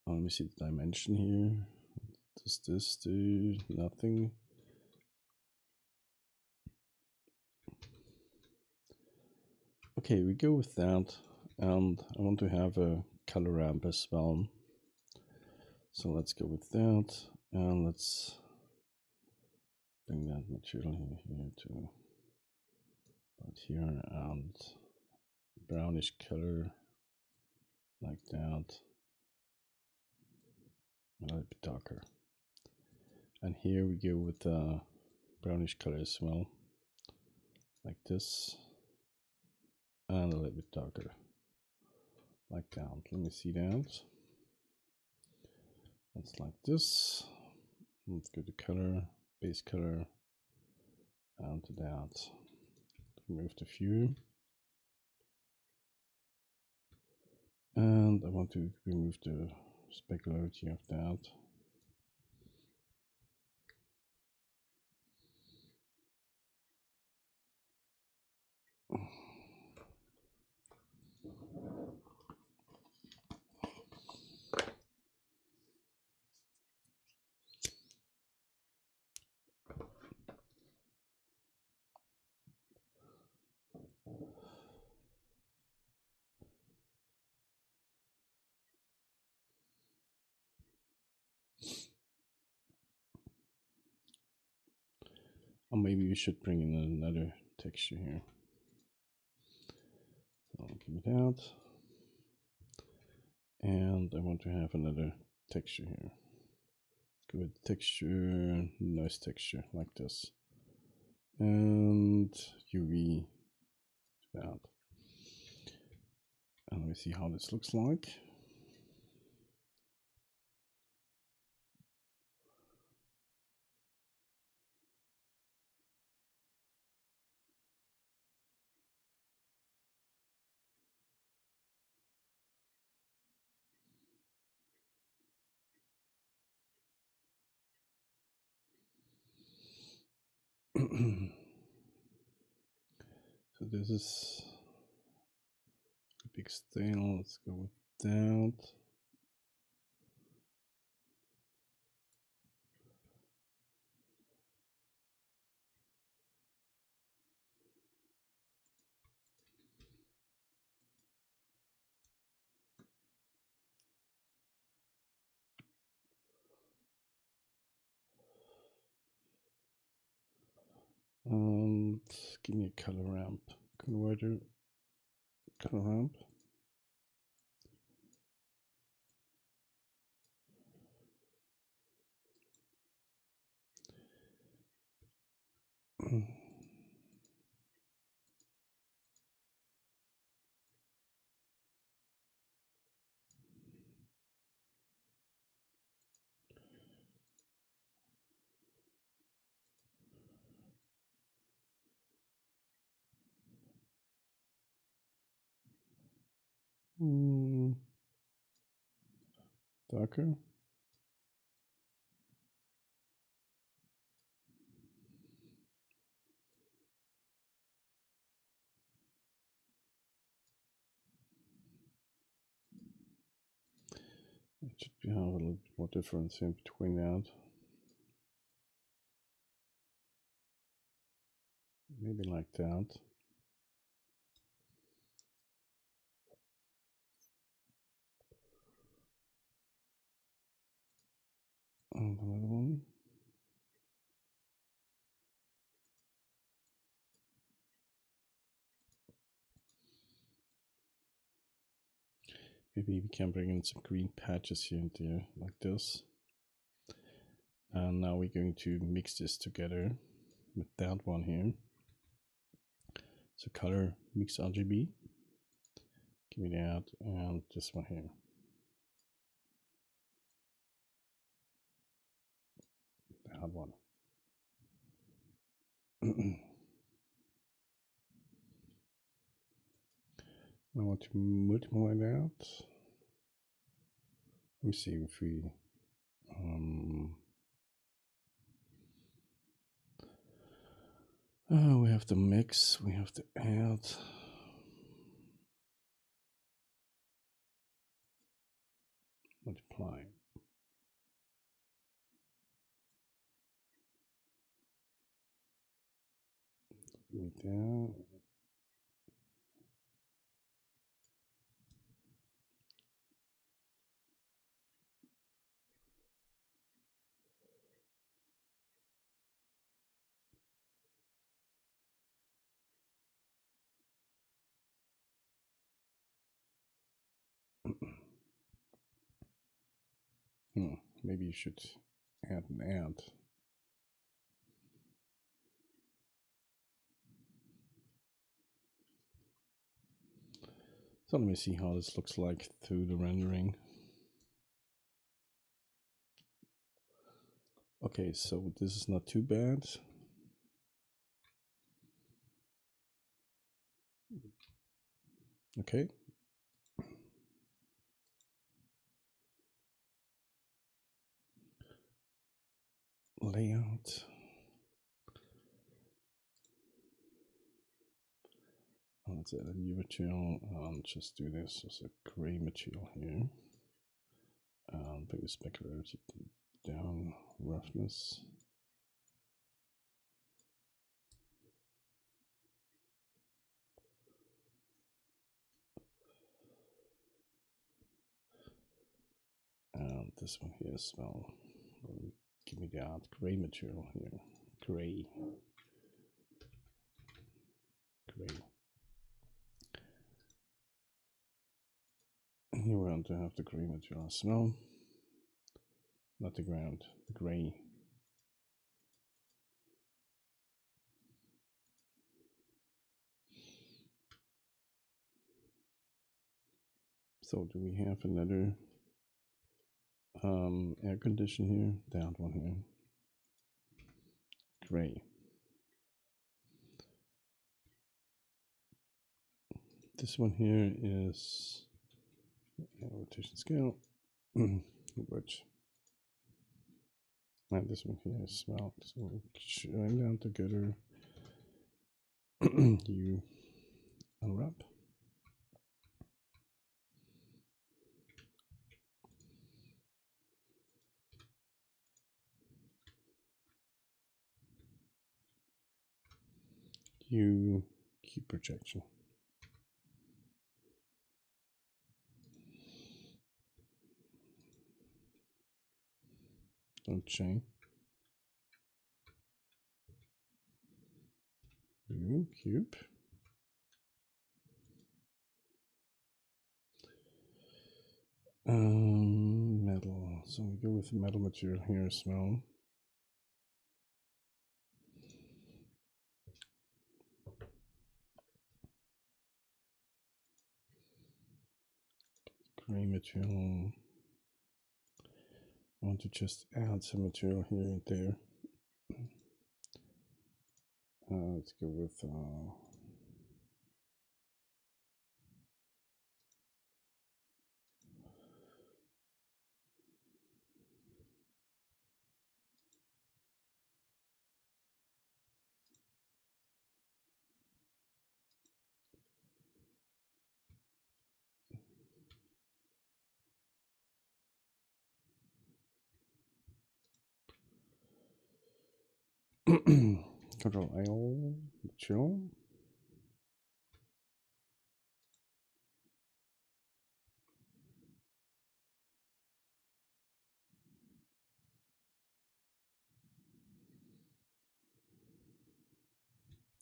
Let me see the dimension here. Does this do nothing? Okay, we go with that, and I want to have a color ramp as well. So let's go with that, and let's bring that material here to about here, and brownish color like that, a little bit darker. And here we go with the brownish color as well, like this, and a little bit darker, like that. Let me see that. It's like this. Let's go to color, base color, and to that. Remove the view. And I want to remove the specularity of that. Or maybe we should bring in another texture here. So I'll give it out. And I want to have another texture here. Let's go with texture, noise texture, like this. And UV that. And let me see how this looks like. So this is a big scale. Let's go with that. And give me a color ramp converter. Color ramp. Darker. It should be have a little bit more difference in between that. Maybe like that. And another one. Maybe we can bring in some green patches here and there, like this. And now we're going to mix this together with that one here. So color mix RGB. Give me that, and this one here. That one. I want to multiply that. Let me see if we we have to mix, we have to add. Multiply. Right there. Maybe you should add an ant. So let me see how this looks like through the rendering. Okay, so this is not too bad. Okay. Layout. Let's add a new material. Just do this as a gray material here. Bring the specularity down, roughness. And this one here as well. Give me that gray material here. Gray. Gray. Here we want to have the gray material as well. Not the ground, the gray. So do we have another air condition here? That one here. Gray. This one here is rotation scale, which, and this one here is smelt. So we'll join them together. You unwrap. You keep projection. Don't chain. 2 cube. Metal. So we go with the metal material here as well. Gray material. I want to just add some material here and there. Let's go with Control L material.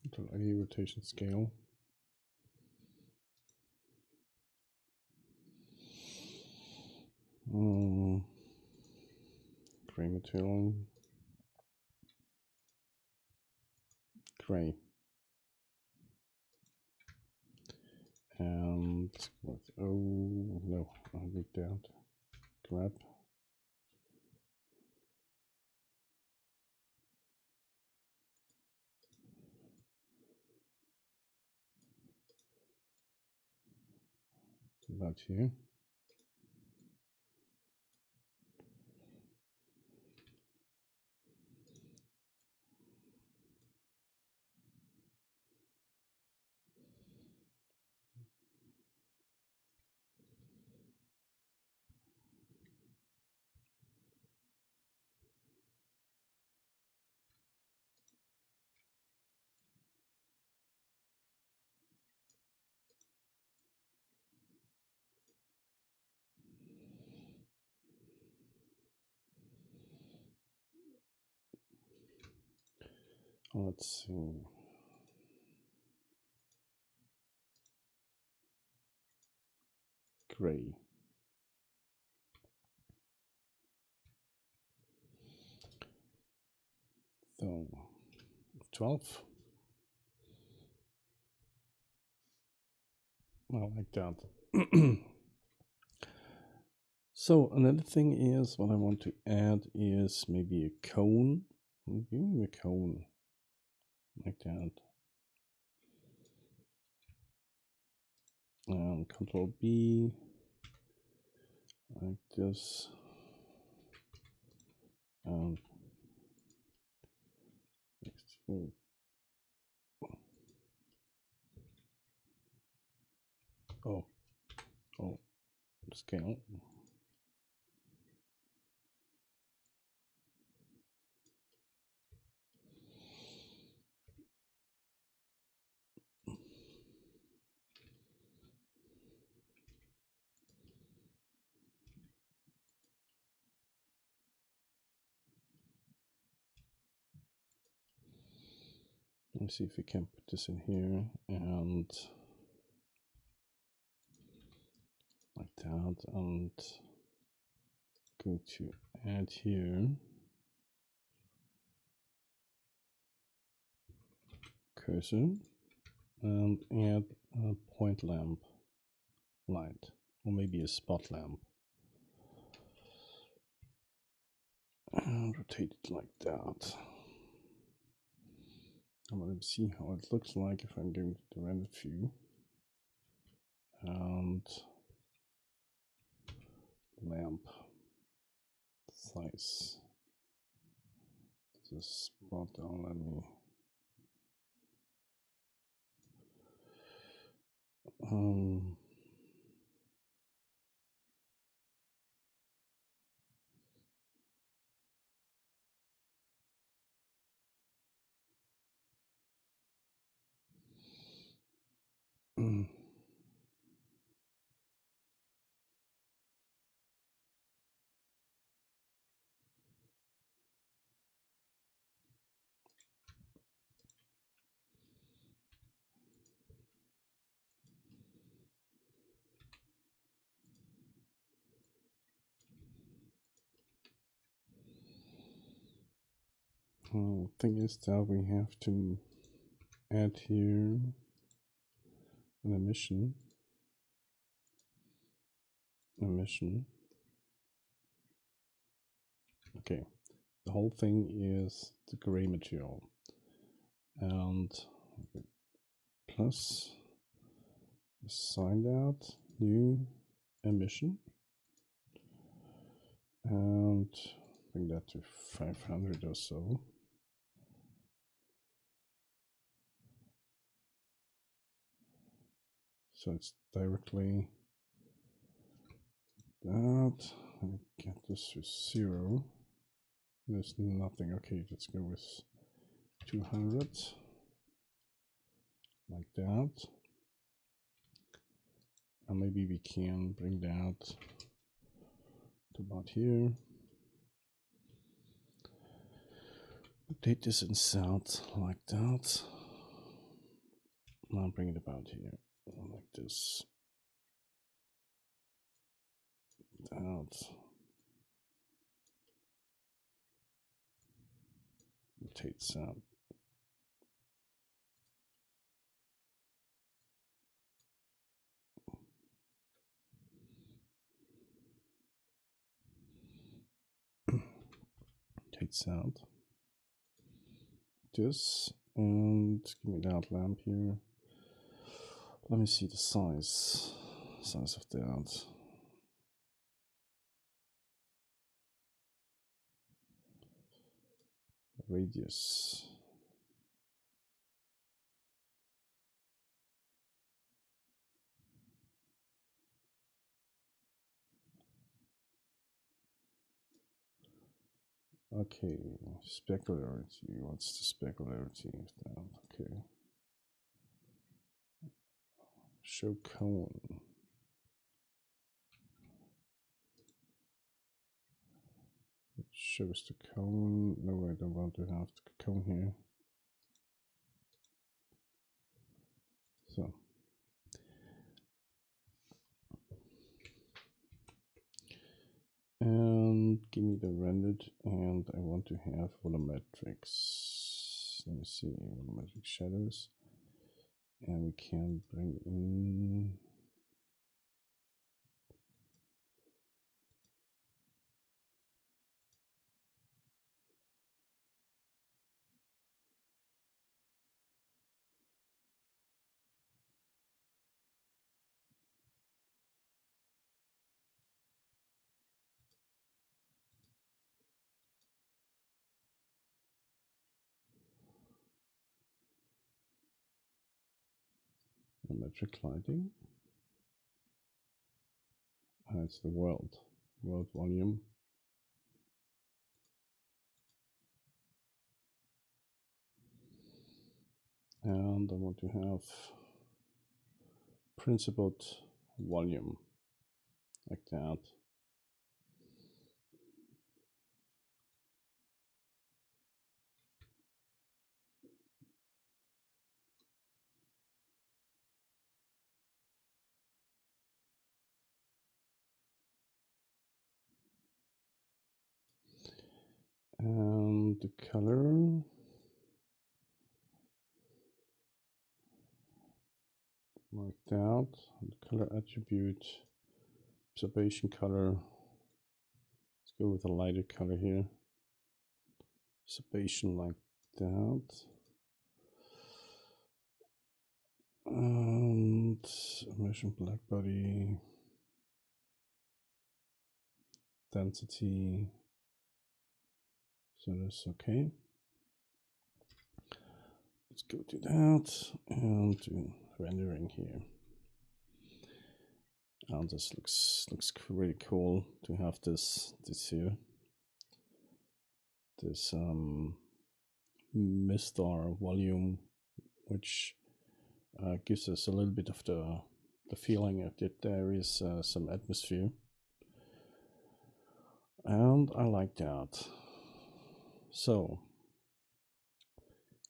Control A rotation scale. Gray material. Gray. And what? Oh no, I need that. Grab. About here. Let's see. Gray. So 12. I like that. So another thing is what I want to add is maybe a cone. Give me a cone like that. And Control B like this. And next to oh, scale. Let's see if we can put this in here and like that, and go to add here cursor and add a point lamp light, or maybe a spot lamp, and rotate it like that. And let's see how it looks like if I'm going to the render view and lamp size. Just spot down. Let me Thing is that we have to add here an emission. Okay, the whole thing is the gray material, and plus assign that new emission and bring that to 500 or so. So it's directly that. Let me get this to 0. There's nothing. Okay, let's go with 200 like that. And maybe we can bring that to about here. Rotate this inside like that. Now bring it about here like this. That. Rotate that. Rotate out. This and give me that lamp here. Let me see the size of that. Radius. Okay, specularity. What's the specularity of that? Okay. Show cone. It shows the cone. No, I don't want to have the cone here. So. And give me the rendered, and I want to have volumetrics. Let me see, volumetric shadows. And we can bring in volumetric lighting. It's the world volume. And I want to have principled volume like that. And the color, like that. The color attribute, observation color. Let's go with a lighter color here. Observation like that. And emission black body. Density. So that's okay. Let's go to that and do rendering here. And this looks really cool to have this here. This mistar volume, which gives us a little bit of the feeling that there is some atmosphere. And I like that. So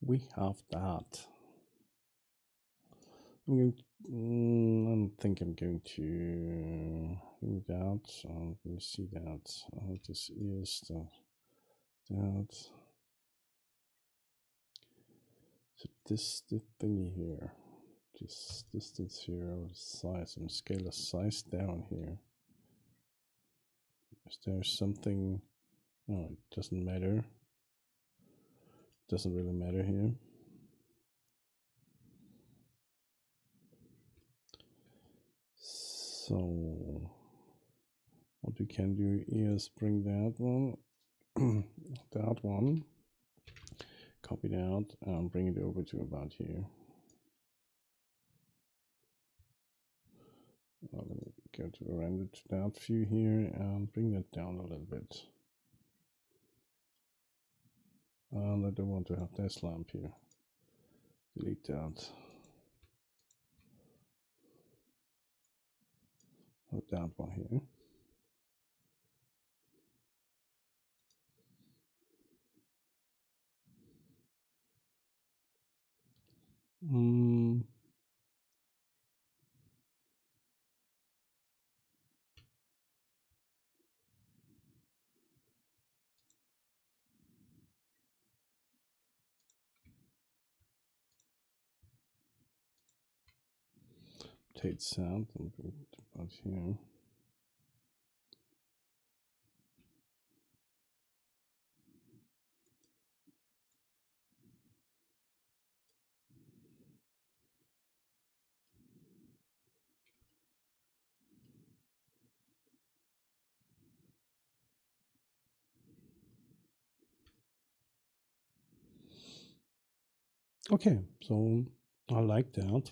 we have that. I think I'm going to do that. Let me see that. This is that. this the thingy here? This distance here, or size, and scale the size down here. Is there something? No, it doesn't matter. Doesn't really matter here. So what we can do is bring that one, that one, copy that, and bring it over to about here. Let me go to the render to that view here and bring that down a little bit. And I don't want to have this lamp here. Delete that. Put that one here. Take sound and bring it about here. Okay, so I like that.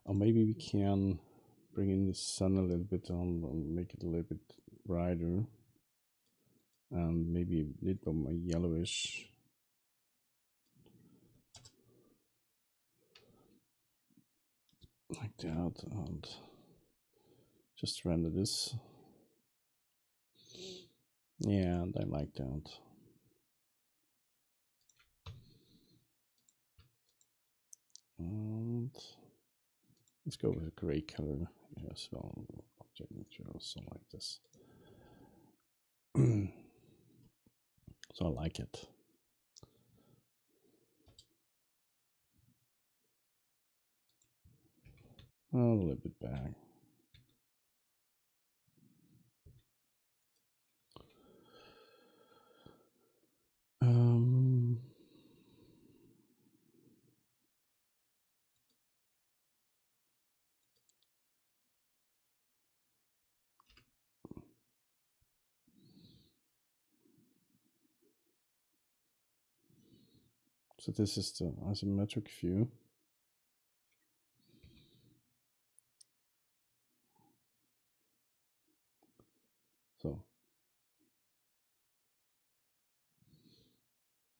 Or maybe we can bring in the sun a little bit on and make it a little bit brighter, and maybe a little more yellowish. Like that, and just render this. Yeah, and I like that. And let's go with a gray color as well. Object materials, so like this. So I like it. A little bit back. So this is the isometric view. So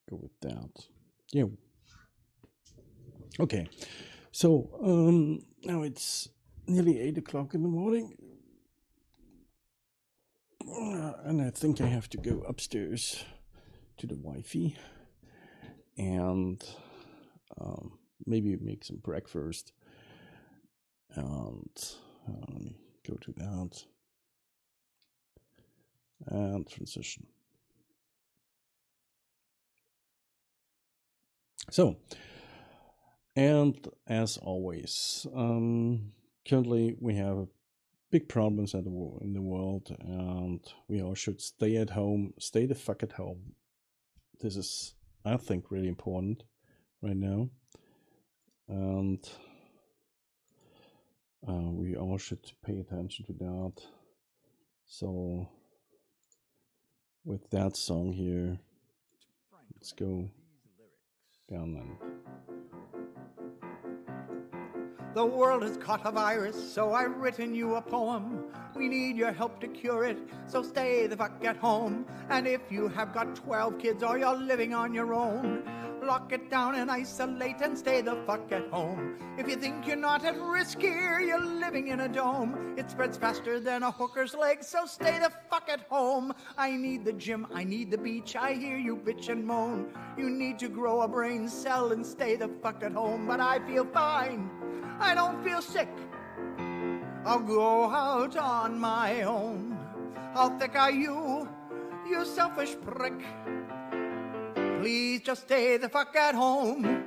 go with that. Yeah. Okay. So now it's nearly 8 o'clock in the morning. And I think I have to go upstairs to the Wi-Fi and maybe make some breakfast. And let me go to that and transition. So, and as always, currently we have big problems in the world, and we all should stay at home, stay the fuck at home. This is, I think, really important right now, and we all should pay attention to that. So with that song here, let's go down and The world has caught a virus, so I've written you a poem. We need your help to cure it, so stay the fuck at home. And if you have got 12 kids or you're living on your own, lock it down and isolate and stay the fuck at home. If you think you're not at risk here, you're living in a dome. It spreads faster than a hooker's leg, so stay the fuck at home. I need the gym, I need the beach, I hear you bitch and moan. You need to grow a brain cell and stay the fuck at home. But I feel fine, I don't feel sick. I'll go out on my own. How thick are you, you selfish prick? Please just stay the fuck at home.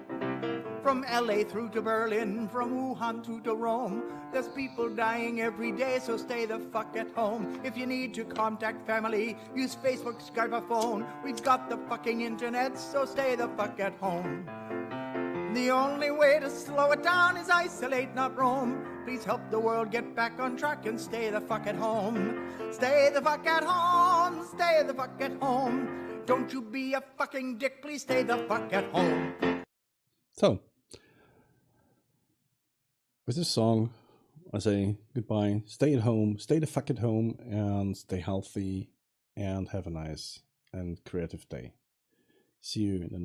From LA through to Berlin, from Wuhan through to Rome, there's people dying every day, so stay the fuck at home. If you need to contact family, use Facebook, Skype, or phone. We've got the fucking internet, so stay the fuck at home. The only way to slow it down is isolate, not roam. Please help the world get back on track and stay the fuck at home. Stay the fuck at home, stay the fuck at home. Don't you be a fucking dick, please stay the fuck at home. So, with this song, I say goodbye. Stay at home, stay the fuck at home, and stay healthy, and have a nice and creative day. See you in the